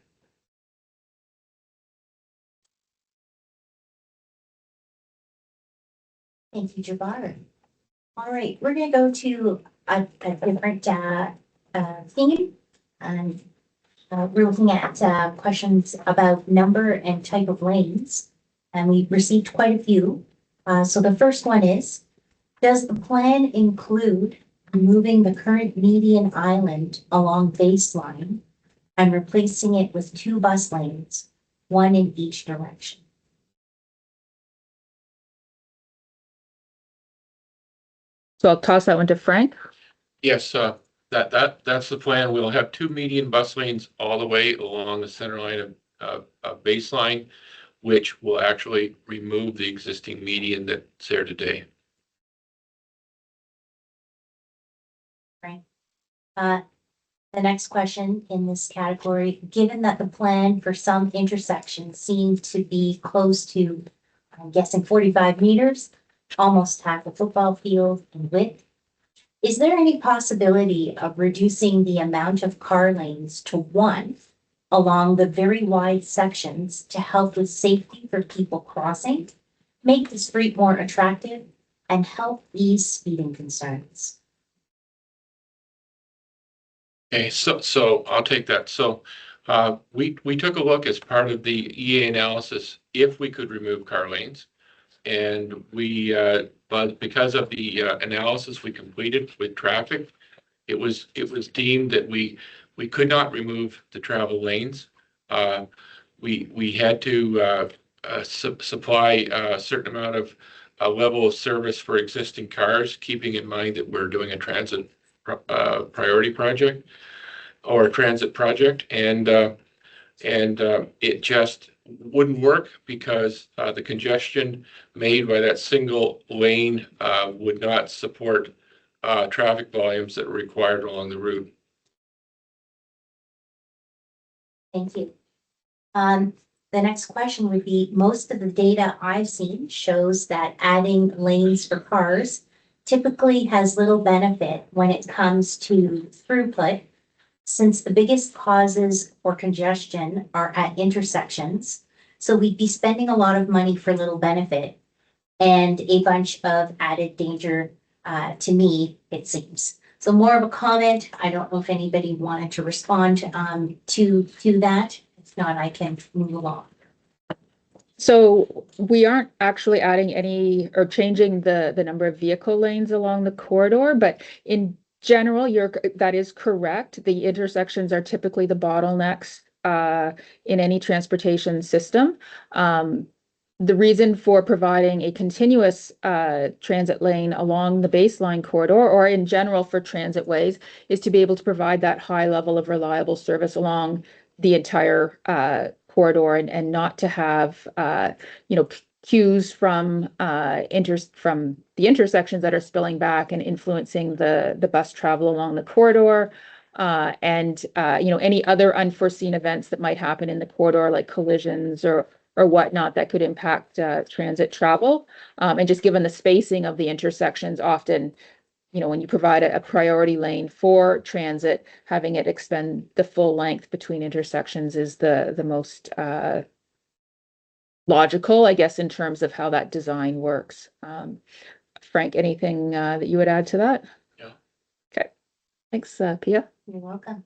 Thank you, Jabbar. All right, we're going to go to a different theme. And we're looking at questions about number and type of lanes. And we've received quite a few. So the first one is, does the plan include removing the current median island along baseline and replacing it with 2 bus lanes, 1 in each direction? So I'll toss that one to Frank. Yes, that's the plan. We'll have 2 median bus lanes all the way along the center line of baseline, which will actually remove the existing median that's there today. Right. The next question in this category, given that the plan for some intersections seemed to be close to, I'm guessing 45 meters, almost half a football field in width, is there any possibility of reducing the amount of car lanes to 1 along the very wide sections to help with safety for people crossing, make the street more attractive, and help ease speeding concerns? Okay, so I'll take that. So we took a look as part of the EA analysis if we could remove car lanes, and but because of the analysis we completed with traffic, it was deemed that we could not remove the travel lanes. We had to supply a certain amount of level of service for existing cars, keeping in mind that we're doing a transit priority project or a transit project, and it just wouldn't work because the congestion made by that single lane would not support traffic volumes that are required along the route. Thank you. The next question would be, most of the data I've seen shows that adding lanes for cars typically has little benefit when it comes to throughput, since the biggest causes for congestion are at intersections. So we'd be spending a lot of money for little benefit and a bunch of added danger, to me, it seems. So more of a comment. I don't know if anybody wanted to respond to that. If not, I can move along. So we aren't actually adding any or changing the number of vehicle lanes along the corridor, but in general, that is correct. The intersections are typically the bottlenecks in any transportation system. The reason for providing a continuous transit lane along the baseline corridor, or in general for transit ways, is to be able to provide that high level of reliable service along the entire corridor, and not to have queues from the intersections that are spilling back and influencing the bus travel along the corridor. And any other unforeseen events that might happen in the corridor, like collisions or whatnot, that could impact transit travel. And just given the spacing of the intersections, often, when you provide a priority lane for transit, having it expend the full length between intersections is the most logical, I guess, in terms of how that design works. Frank, anything that you would add to that? Yeah. Okay. Thanks, Pia. You're welcome.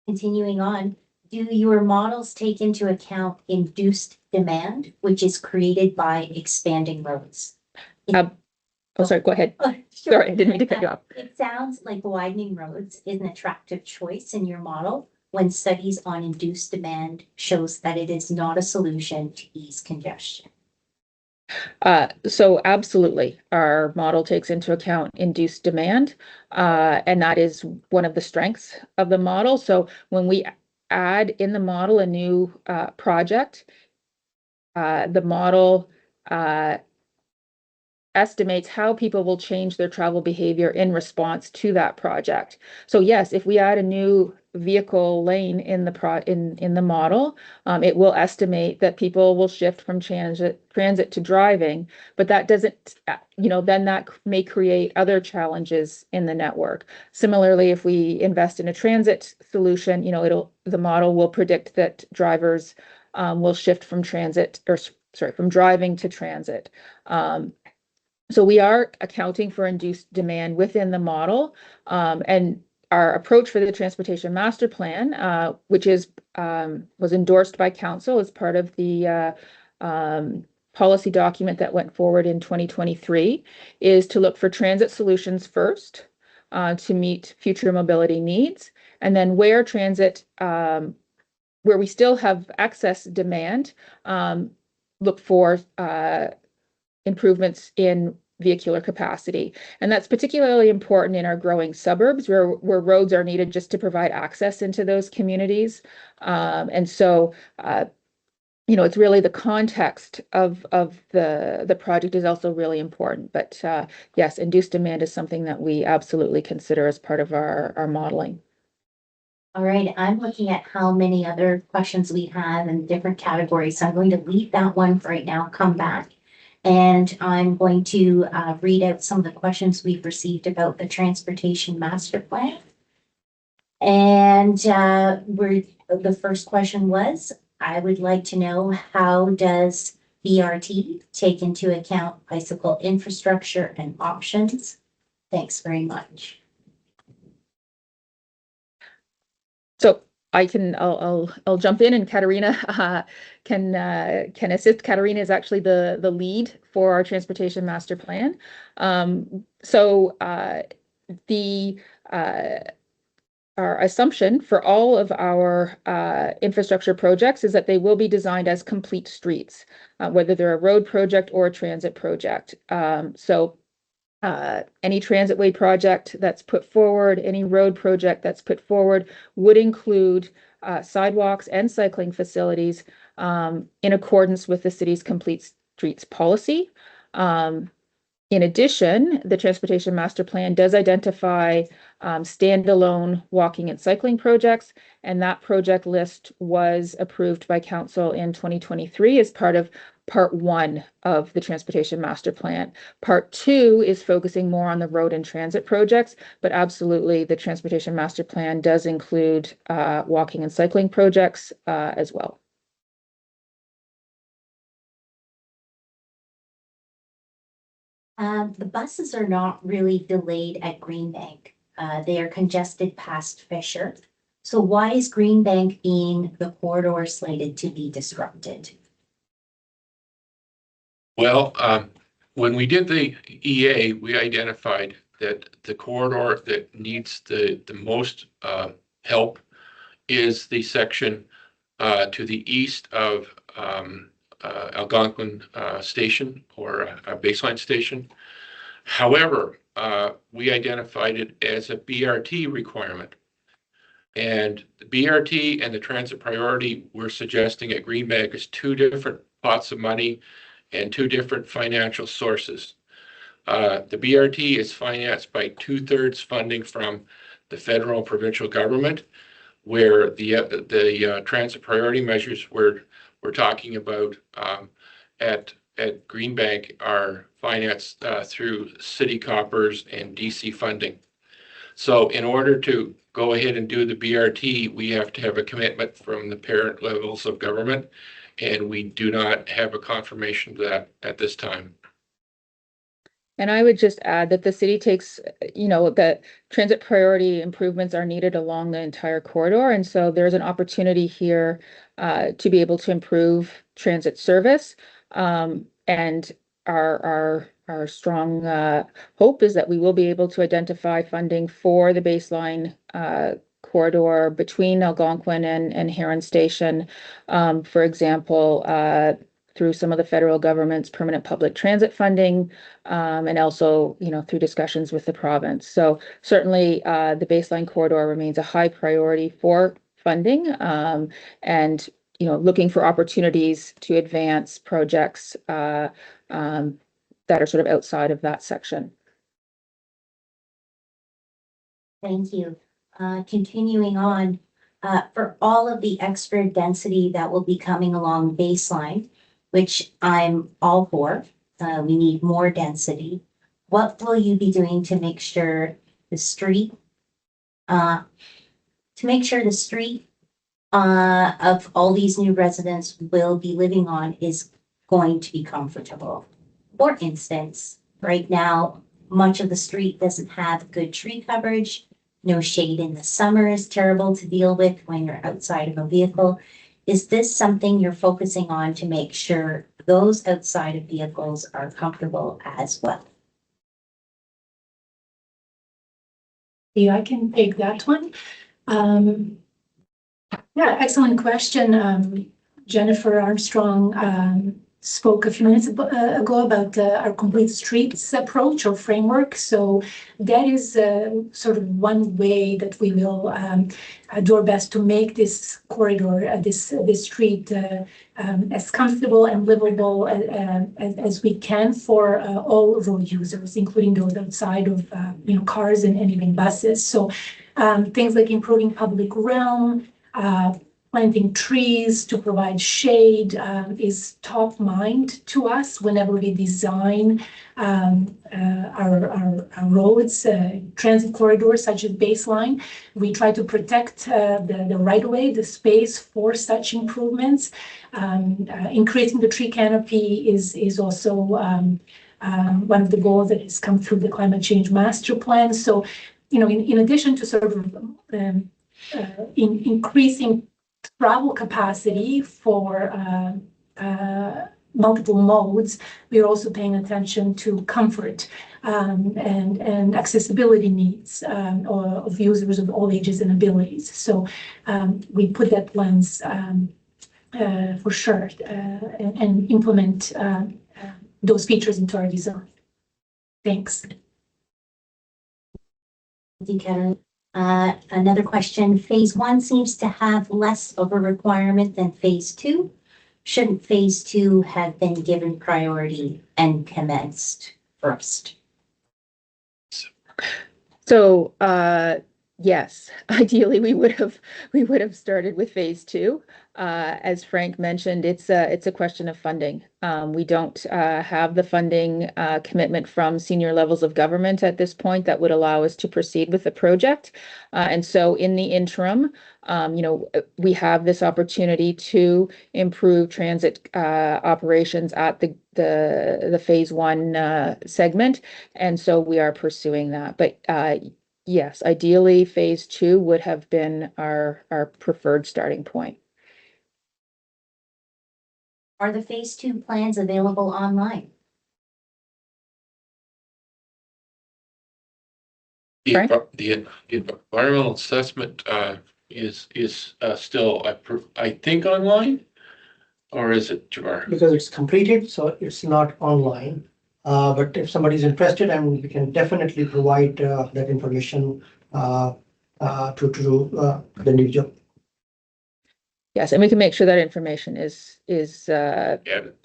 Continuing on, do your models take into account induced demand, which is created by expanding roads? Oh, sorry, go ahead. Oh, sure. Sorry, I didn't mean to cut you off. It sounds like widening roads is an attractive choice in your model when studies on induced demand shows that it is not a solution to ease congestion. So absolutely, our model takes into account induced demand, and that is one of the strengths of the model. So when we add in the model a new project, the model estimates how people will change their travel behavior in response to that project. So yes, if we add a new vehicle lane in the model, it will estimate that people will shift from transit to driving, but that doesn't, then that may create other challenges in the network. Similarly, if we invest in a transit solution, the model will predict that drivers will shift from from driving to transit. So we are accounting for induced demand within the model, and our approach for the Transportation Master Plan, which was endorsed by Council as part of the policy document that went forward in 2023, is to look for transit solutions first to meet future mobility needs, and then where we still have excess demand, look for improvements in vehicular capacity. And that's particularly important in our growing suburbs where roads are needed just to provide access into those communities. And so, it's really the context of the project is also really important. But yes, induced demand is something that we absolutely consider as part of our modeling. All right, I'm looking at how many other questions we have in different categories. So I'm going to leave that one for right now, come back. And I'm going to read out some of the questions we've received about the Transportation Master Plan. And the first question was, I would like to know, how does BRT take into account bicycle infrastructure and options? Thanks very much. So I'll jump in, and Katarina can assist. Katarina is actually the lead for our Transportation Master Plan. Our assumption for all of our infrastructure projects is that they will be designed as complete streets, whether they're a road project or a transit project. Any transitway project that's put forward, any road project that's put forward would include sidewalks and cycling facilities in accordance with the city's complete streets policy. In addition, the Transportation Master Plan does identify standalone walking and cycling projects, and that project list was approved by Council in 2023 as part of Part 1 of the Transportation Master Plan. Part 2 is focusing more on the road and transit projects, but absolutely the Transportation Master Plan does include walking and cycling projects as well. The buses are not really delayed at Greenbank. They are congested past Fisher. So why is Greenbank being the corridor slated to be disrupted? Well, when we did the EA, we identified that the corridor that needs the most help is the section to the east of Algonquin Station or Baseline Station. However, we identified it as a BRT requirement. And the BRT and the transit priority, we're suggesting at Greenbank is two different pots of money and two different financial sources. The BRT is financed by 2/3 funding from the federal and provincial government, where the transit priority measures we're talking about at Greenbank are financed through city coppers and DC funding. So in order to go ahead and do the BRT, we have to have a commitment from the parent levels of government, and we do not have a confirmation of that at this time. And I would just add that the city takes, that transit priority improvements are needed along the entire corridor. And so there's an opportunity here to be able to improve transit service. And our strong hope is that we will be able to identify funding for the baseline corridor between Algonquin and Heron Station, for example, through some of the federal government's permanent public transit funding, and also, through discussions with the province. So certainly the baseline corridor remains a high priority for funding, and looking for opportunities to advance projects that are sort of outside of that section. Thank you. Continuing on, for all of the extra density that will be coming along baseline, which I'm all for, we need more density. What will you be doing to make sure the street, of all these new residents will be living on is going to be comfortable? For instance, right now, much of the street doesn't have good tree coverage. No shade in the summer is terrible to deal with when you're outside of a vehicle. Is this something you're focusing on to make sure those outside of vehicles are comfortable as well? Yeah, I can take that one. Yeah, excellent question. Jennifer Armstrong spoke a few minutes ago about our complete streets approach or framework. So that is sort of one way that we will do our best to make this corridor, this street, as comfortable and livable as we can for all road users, including those outside of cars and even buses. So things like improving public realm, planting trees to provide shade is top mind to us whenever we design our roads, transit corridors such as baseline. We try to protect the right-of-way, the space for such improvements. Increasing the tree canopy is also one of the goals that has come through the climate change master plan. So, in addition to sort of increasing travel capacity for multiple modes, we are also paying attention to comfort and accessibility needs of users of all ages and abilities. So we put that lens for sure and implement those features into our design. Thanks. Thank you, Karen. Another question, phase 1 seems to have less of a requirement than phase 2. Shouldn't phase 2 have been given priority and commenced first? So yes, ideally we would have started with phase 2. As Frank mentioned, it's a question of funding. We don't have the funding commitment from senior levels of government at this point that would allow us to proceed with the project. And so in the interim, we have this opportunity to improve transit operations at the phase 1 segment. And so we are pursuing that. But yes, ideally phase 2 would have been our preferred starting point. Are the phase 2 plans available online? Frank? The environmental assessment is still, I think, online, or is it, Jabbar? Because it's completed, so it's not online. But if somebody's interested, and we can definitely provide that information to the individual. Yes, and we can make sure that information is Yeah,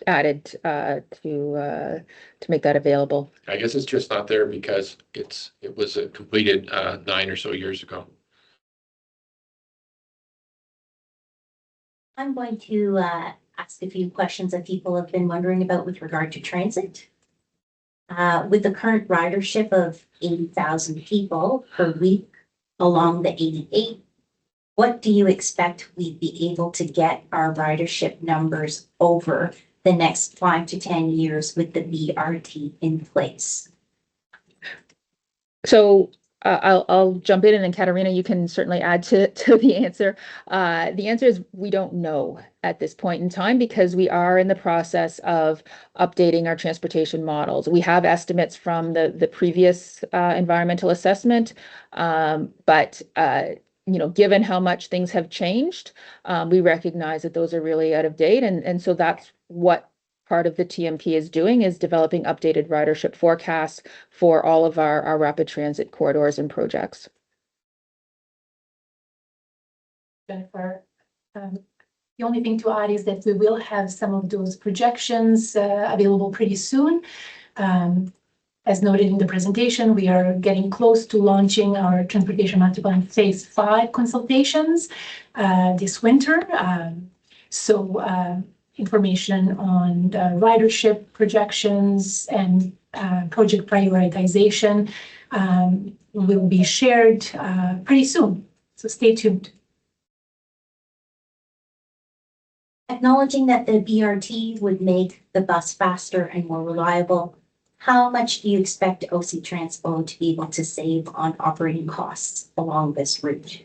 added to make that available. I guess it's just not there because it was completed 9 or so years ago. I'm going to ask a few questions that people have been wondering about with regard to transit. With the current ridership of 80,000 people per week along the 88, what do you expect we'd be able to get our ridership numbers over the next 5 to 10 years with the BRT in place? So I'll jump in, and then Katarina, you can certainly add to the answer. The answer is we don't know at this point in time because we are in the process of updating our transportation models. We have estimates from the previous environmental assessment, but given how much things have changed, we recognize that those are really out of date, and so that's what part of the TMP is doing, is developing updated ridership forecasts for all of our rapid transit corridors and projects. Jennifer, the only thing to add is that we will have some of those projections available pretty soon. As noted in the presentation, we are getting close to launching our Transportation Master Plan Phase 5 consultations this winter. Information on the ridership projections and project prioritization will be shared pretty soon. So stay tuned. Acknowledging that the BRT would make the bus faster and more reliable, how much do you expect OC Transpo to be able to save on operating costs along this route?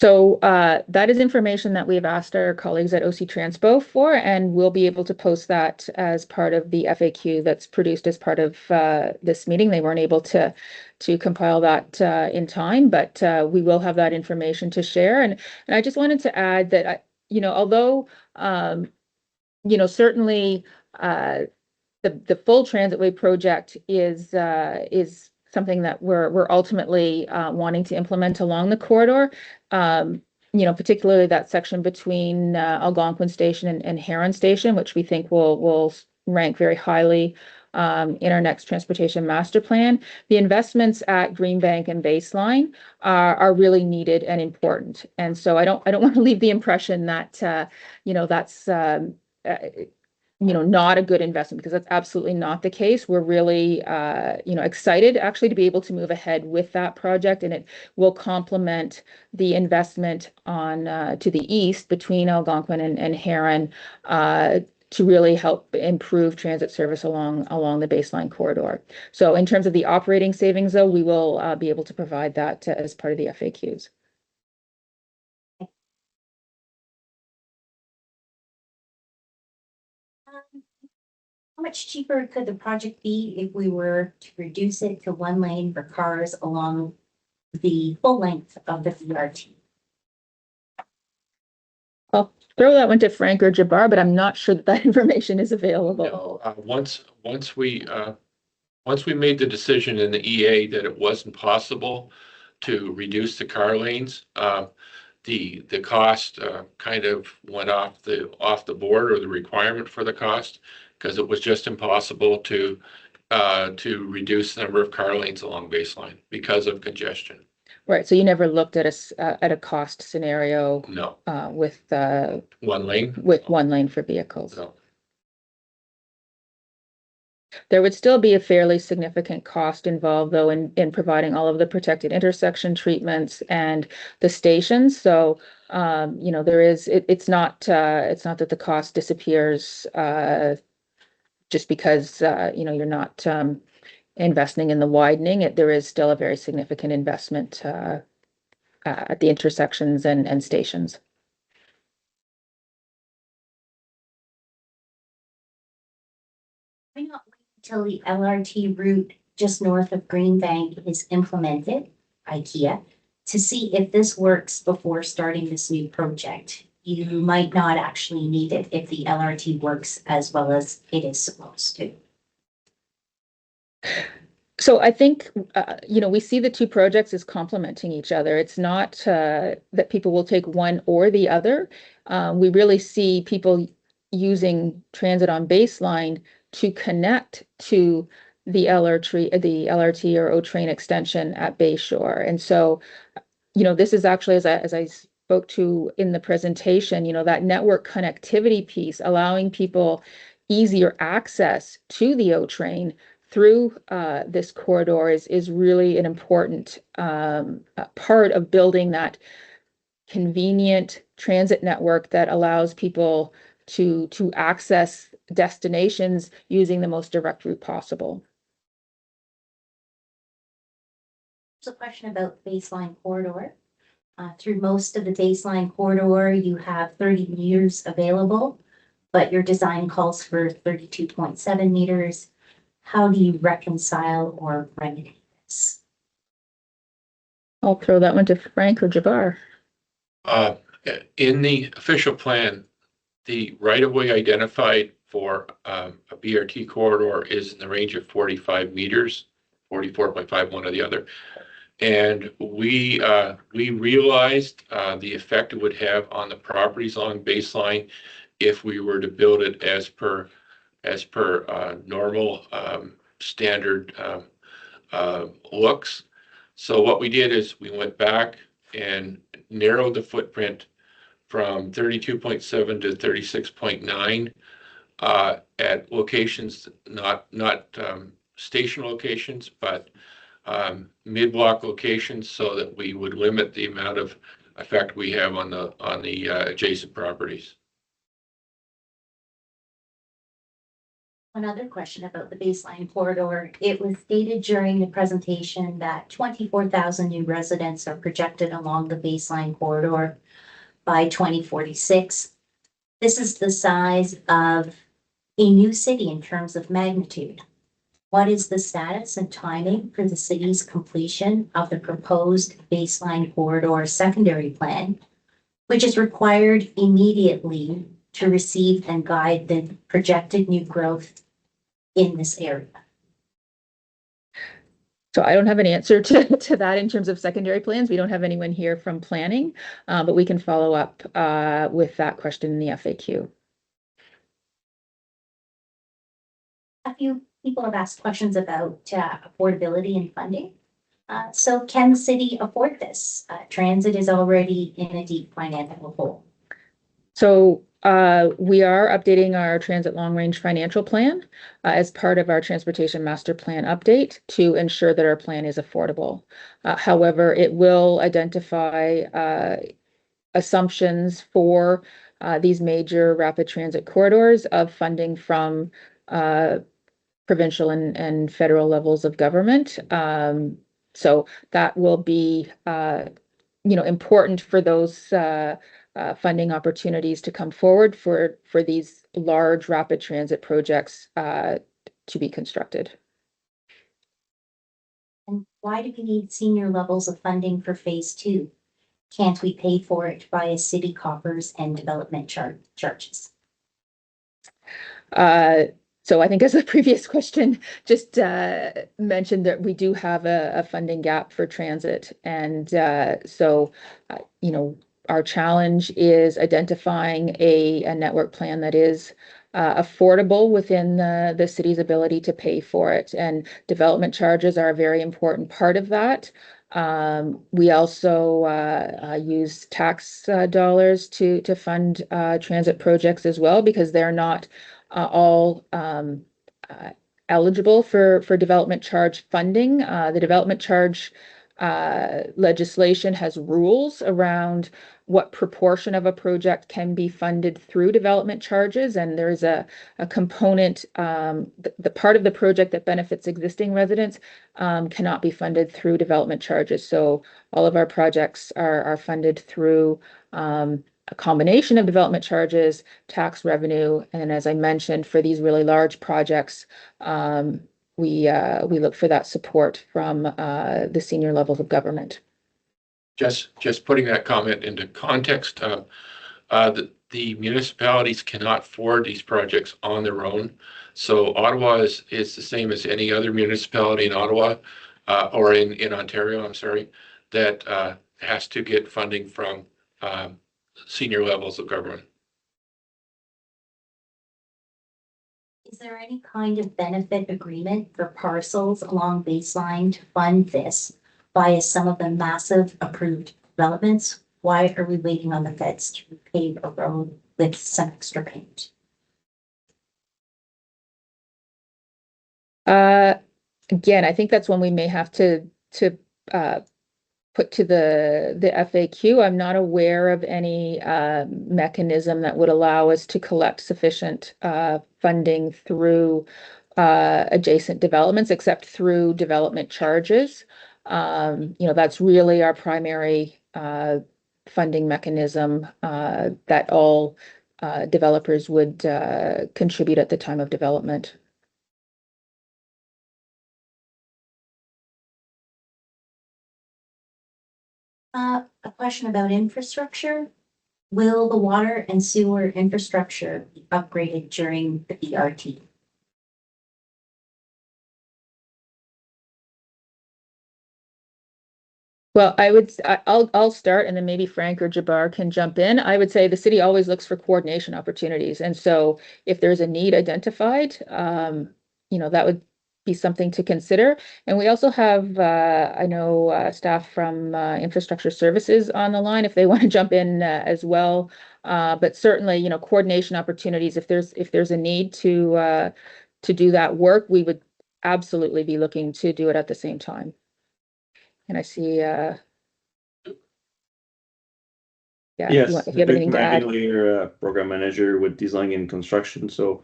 So that is information that we've asked our colleagues at OC Transpo for, and we'll be able to post that as part of the FAQ that's produced as part of this meeting. They weren't able to compile that in time, but we will have that information to share. And I just wanted to add that, although, certainly the full Transitway project is something that we're ultimately wanting to implement along the corridor. Particularly that section between Algonquin Station and Heron Station, which we think will rank very highly in our next transportation master plan. The investments at Greenbank and Baseline are really needed and important. And so I don't want to leave the impression that that's not a good investment, because that's absolutely not the case. We're really, excited actually to be able to move ahead with that project, and it will complement the investment on to the east between Algonquin and Heron to really help improve transit service along the Baseline corridor. So in terms of the operating savings, though, we will be able to provide that as part of the FAQs. How much cheaper could the project be if we were to reduce it to one lane for cars along the full length of the BRT? I'll throw that one to Frank or Jabbar, but I'm not sure that information is available. No, once we made the decision in the EA that it wasn't possible to reduce the car lanes, the cost kind of went off the board, or the requirement for the cost, because it was just impossible to reduce the number of car lanes along Baseline because of congestion. Right. So you never looked at a cost scenario? No. With one lane? With one lane for vehicles. No. There would still be a fairly significant cost involved, though, in providing all of the protected intersection treatments and the stations. So, there is, it's not that the cost disappears just because, you're not investing in the widening. There is still a very significant investment at the intersections and stations. Why not wait until the LRT route just north of Greenbank is implemented, IKEA, to see if this works before starting this new project. You might not actually need it if the LRT works as well as it is supposed to. So I think, we see the two projects as complementing each other. It's not that people will take one or the other. We really see people using transit on baseline to connect to the LRT or O train extension at Bayshore. And so, this is actually, as I spoke to in the presentation, that network connectivity piece, allowing people easier access to the O train through this corridor is really an important part of building that convenient transit network that allows people to access destinations using the most direct route possible. There's a question about baseline corridor. Through most of the baseline corridor, you have 30 meters available, but your design calls for 32.7 meters. How do you reconcile or remedy this? I'll throw that one to Frank or Jabbar. In the official plan, the right-of-way identified for a BRT corridor is in the range of 45 meters, 44.5, one or the other. And we realized the effect it would have on the properties along baseline if we were to build it as per normal standard looks. So what we did is we went back and narrowed the footprint from 32.7 to 36.9 at locations, not station locations, but mid-block locations, so that we would limit the amount of effect we have on the adjacent properties. One other question about the baseline corridor. It was stated during the presentation that 24,000 new residents are projected along the baseline corridor by 2046. This is the size of a new city in terms of magnitude. What is the status and timing for the city's completion of the proposed baseline corridor secondary plan, which is required immediately to receive and guide the projected new growth in this area? So I don't have an answer to that in terms of secondary plans. We don't have anyone here from planning, but we can follow up with that question in the FAQ. A few people have asked questions about affordability and funding. So can the city afford this? Transit is already in a deep financial hole. So we are updating our transit long-range financial plan as part of our transportation master plan update to ensure that our plan is affordable. However, it will identify assumptions for these major rapid transit corridors of funding from provincial and federal levels of government. So that will be, important for those funding opportunities to come forward for these large rapid transit projects to be constructed. And why do we need senior levels of funding for phase 2? Can't we pay for it via city coffers and development charges? So I think, as the previous question just mentioned, that we do have a funding gap for transit. And so, our challenge is identifying a network plan that is affordable within the city's ability to pay for it. And development charges are a very important part of that. We also use tax dollars to fund transit projects as well, because they're not all eligible for development charge funding. The development charge legislation has rules around what proportion of a project can be funded through development charges, and there's a component, the part of the project that benefits existing residents cannot be funded through development charges. So all of our projects are funded through a combination of development charges, tax revenue, and as I mentioned, for these really large projects, we look for that support from the senior levels of government. Just putting that comment into context, the municipalities cannot afford these projects on their own. So Ottawa is the same as any other municipality in Ottawa, or in Ontario, I'm sorry, that has to get funding from senior levels of government. Is there any kind of benefit agreement for parcels along baseline to fund this via some of the massive approved developments? Why are we waiting on the feds to pave a road with some extra paint? Again, I think that's one we may have to put to the FAQ. I'm not aware of any mechanism that would allow us to collect sufficient funding through adjacent developments, except through development charges. That's really our primary funding mechanism that all developers would contribute at the time of development. A question about infrastructure. Will the water and sewer infrastructure be upgraded during the BRT? Well, I'll start, and then maybe Frank or Jabbar can jump in. I would say the city always looks for coordination opportunities. And so if there's a need identified, that would be something to consider. And we also have, I know, staff from infrastructure services on the line if they want to jump in as well. But certainly, coordination opportunities, if there's a need to do that work, we would absolutely be looking to do it at the same time. And I see, Yes, if you have anything to add. Regular program manager with design and construction. So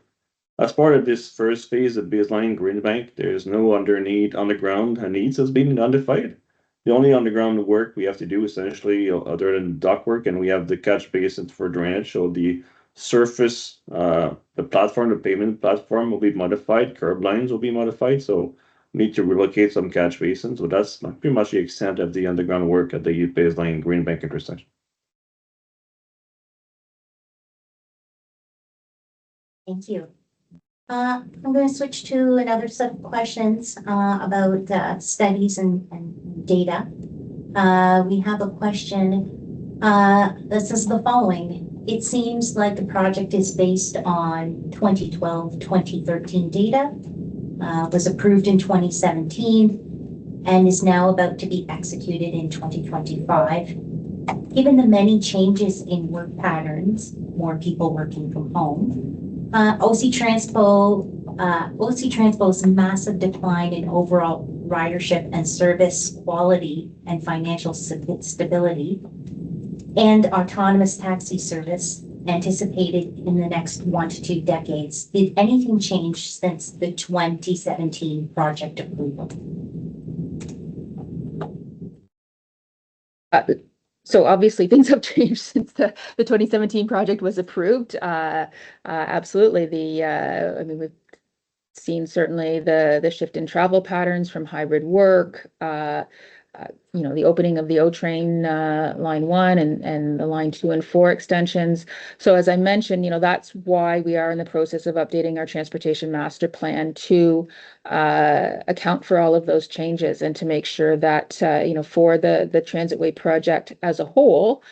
as part of this first phase of baseline Green Bank, there's no underground needs has been identified. The only underground work we have to do essentially, other than duct work, and we have the catch basins for drainage. So the surface, the pavement platform will be modified, curb lines will be modified. So need to relocate some catch basins. So that's pretty much the extent of the underground work at the baseline Green Bank intersection. Thank you. I'm going to switch to another set of questions about studies and data. We have a question that says the following. It seems like the project is based on 2012-2013 data, was approved in 2017, and is now about to be executed in 2025. Given the many changes in work patterns, more people working from home, OC Transpo's massive decline in overall ridership and service quality and financial stability, and autonomous taxi service anticipated in the next 1 to 2 decades. Did anything change since the 2017 project approval? So obviously things have changed since the 2017 project was approved. Absolutely. We've seen certainly the shift in travel patterns from hybrid work, the opening of the O train line 1 and the line 2 and 4 extensions. So as I mentioned, that's why we are in the process of updating our transportation master plan to account for all of those changes and to make sure that for the Transitway project as a whole,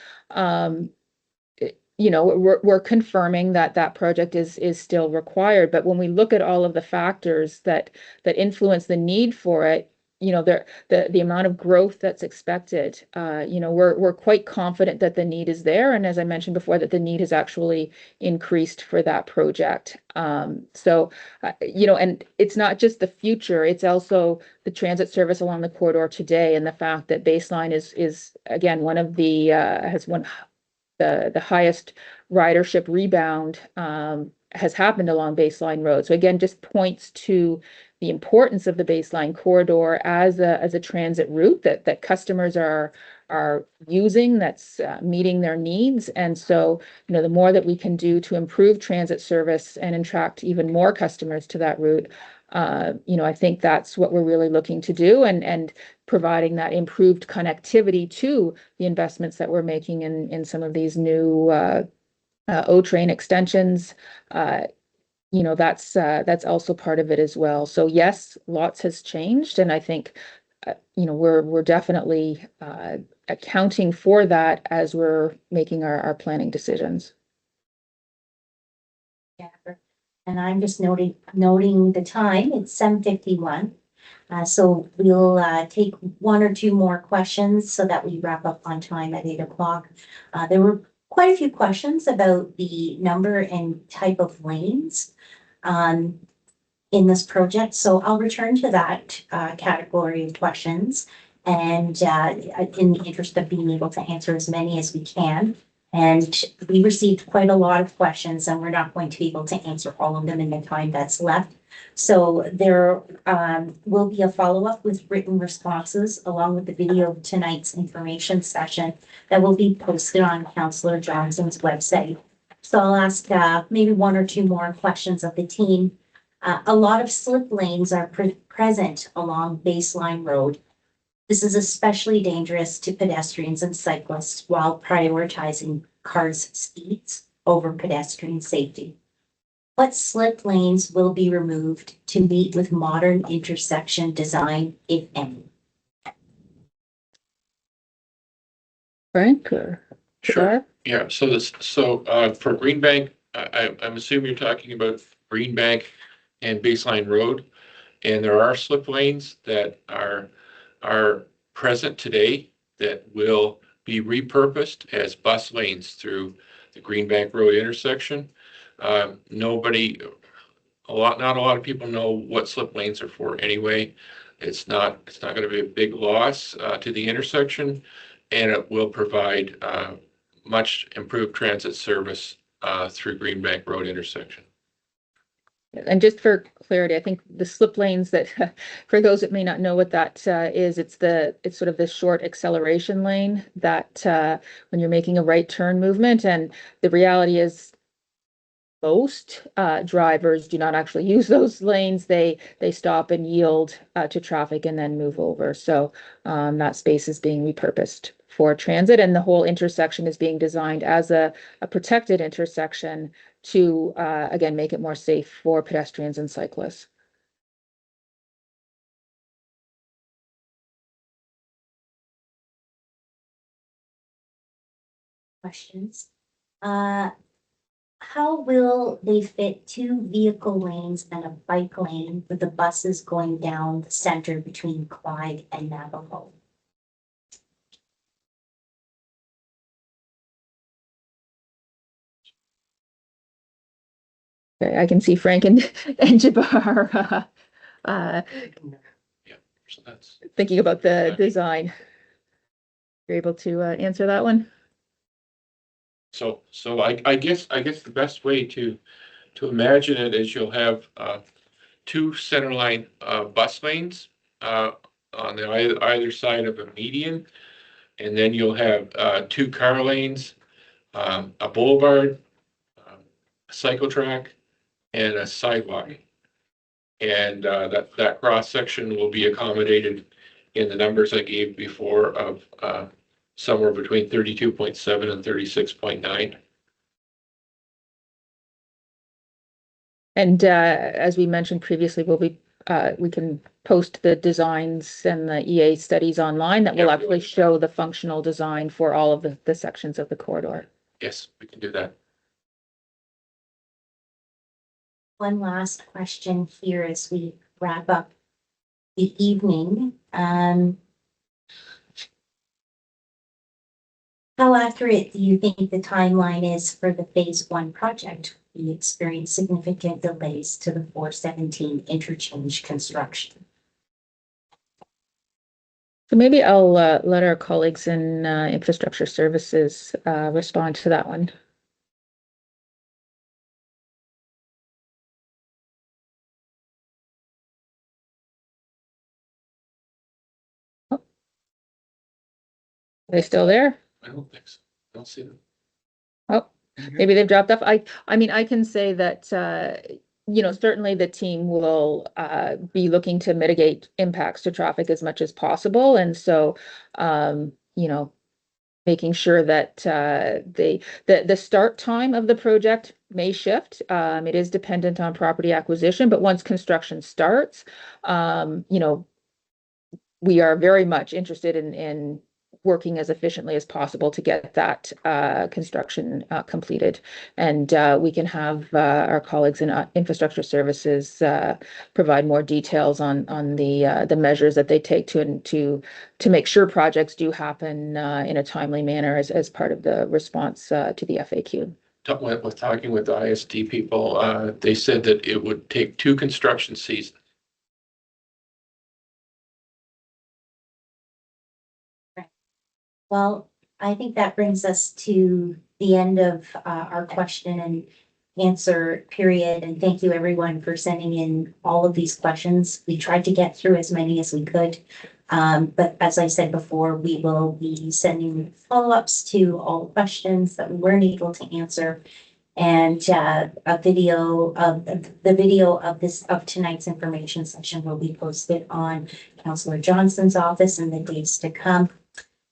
we're confirming that project is still required. But when we look at all of the factors that influence the need for it, the amount of growth that's expected, we're quite confident that the need is there. And as I mentioned before, that the need has actually increased for that project. And it's not just the future, it's also the transit service along the corridor today. And the fact that baseline is again, one of the, the highest ridership rebound has happened along Baseline Road. So again, just points to the importance of the Baseline corridor as a transit route that customers are using, that's meeting their needs. And so, the more that we can do to improve transit service and attract even more customers to that route, I think that's what we're really looking to do, and providing that improved connectivity to the investments that we're making in some of these new O-train extensions. That's also part of it as well. So yes, lots has changed, and I think we're definitely accounting for that as we're making our planning decisions. Jennifer. And I'm just noting the time. It's 7:51. So we'll take one or two more questions so that we wrap up on time at 8 o'clock. There were quite a few questions about the number and type of lanes in this project. So I'll return to that category of questions, and in the interest of being able to answer as many as we can. And we received quite a lot of questions, and we're not going to be able to answer all of them in the time that's left. So there will be a follow-up with written responses along with the video of tonight's information session that will be posted on Councillor Johnson's website. So I'll ask maybe one or two more questions of the team. A lot of slip lanes are present along Baseline Road. This is especially dangerous to pedestrians and cyclists while prioritizing cars' speeds over pedestrian safety. What slip lanes will be removed to meet with modern intersection design, if any? Frank or Sure. Yeah. So for Greenbank, I'm assuming you're talking about Greenbank and Baseline Road, and there are slip lanes that are present today that will be repurposed as bus lanes through the Greenbank Road intersection. Not a lot of people know what slip lanes are for anyway. It's not going to be a big loss to the intersection, and it will provide much improved transit service through Greenbank Road intersection. And just for clarity, I think the slip lanes that, for those that may not know what that is, it's sort of this short acceleration lane that when you're making a right turn movement, and the reality is most drivers do not actually use those lanes. They stop and yield to traffic and then move over. So that space is being repurposed for transit, and the whole intersection is being designed as a protected intersection to again make it more safe for pedestrians and cyclists. Questions? How will they fit 2 vehicle lanes and a bike lane with the buses going down the center between Clyde and Navajo? Okay, I can see Frank and Jabbar So that's thinking about the design. You're able to answer that one? so I guess the best way to imagine it is you'll have 2 centerline bus lanes on the either side of a median, and then you'll have 2 car lanes, a boulevard, a cycle track, and a sidewalk. And that cross section will be accommodated in the numbers I gave before of somewhere between 32.7 and 36.9. And as we mentioned previously, we can post the designs and the EA studies online that will actually show the functional design for all of the sections of the corridor. Yes, we can do that. One last question here as we wrap up the evening. How accurate do you think the timeline is for the phase 1 project? We experienced significant delays to the 417 interchange construction. So maybe I'll let our colleagues in infrastructure services respond to that one. Oh. Are they still there? I don't think so. I don't see them. Oh, maybe they've dropped off. I mean, I can say that certainly the team will be looking to mitigate impacts to traffic as much as possible. And so, making sure that the start time of the project may shift. It is dependent on property acquisition, but once construction starts, we are very much interested in working as efficiently as possible to get that construction completed. And we can have our colleagues in infrastructure services provide more details on the measures that they take to make sure projects do happen in a timely manner as part of the response to the FAQ. With talking with the ISD people, they said that it would take 2 construction seasons. Well, I think that brings us to the end of our question and answer period. And thank you everyone for sending in all of these questions. We tried to get through as many as we could. But as I said before, we will be sending follow-ups to all questions that we weren't able to answer. And a video of tonight's information session will be posted on Councillor Johnston's office in the days to come.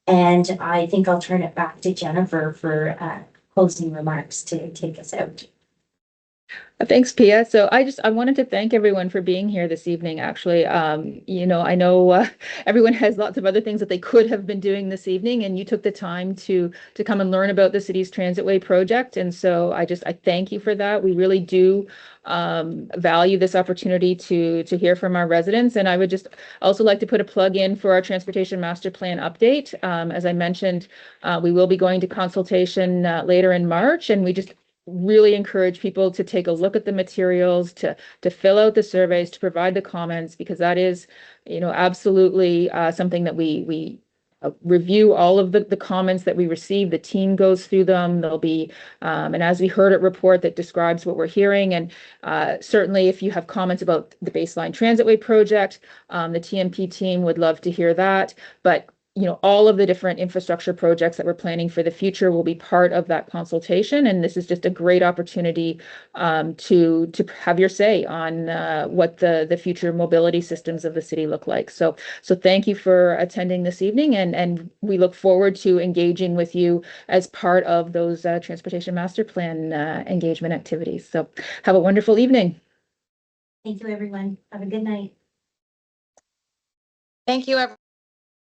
And I think I'll turn it back to Jennifer for closing remarks to take us out. Thanks, Pia. So I wanted to thank everyone for being here this evening. Actually, I know everyone has lots of other things that they could have been doing this evening, and you took the time to come and learn about the city's Transitway project. And so I thank you for that. We really do value this opportunity to hear from our residents. And I would just also like to put a plug in for our transportation master plan update. As I mentioned, we will be going to consultation later in March, and we just really encourage people to take a look at the materials, to fill out the surveys, to provide the comments, because that is, absolutely something that we review all of the comments that we receive. The team goes through them. There'll be and as we heard, a report that describes what we're hearing. And certainly if you have comments about the Baseline Transitway project, the TMP team would love to hear that. But all of the different infrastructure projects that we're planning for the future will be part of that consultation. And this is just a great opportunity to have your say on what the future mobility systems of the city look like. So thank you for attending this evening, and we look forward to engaging with you as part of those transportation master plan engagement activities. So have a wonderful evening. Thank you, everyone. Have a good night. Thank you, everyone.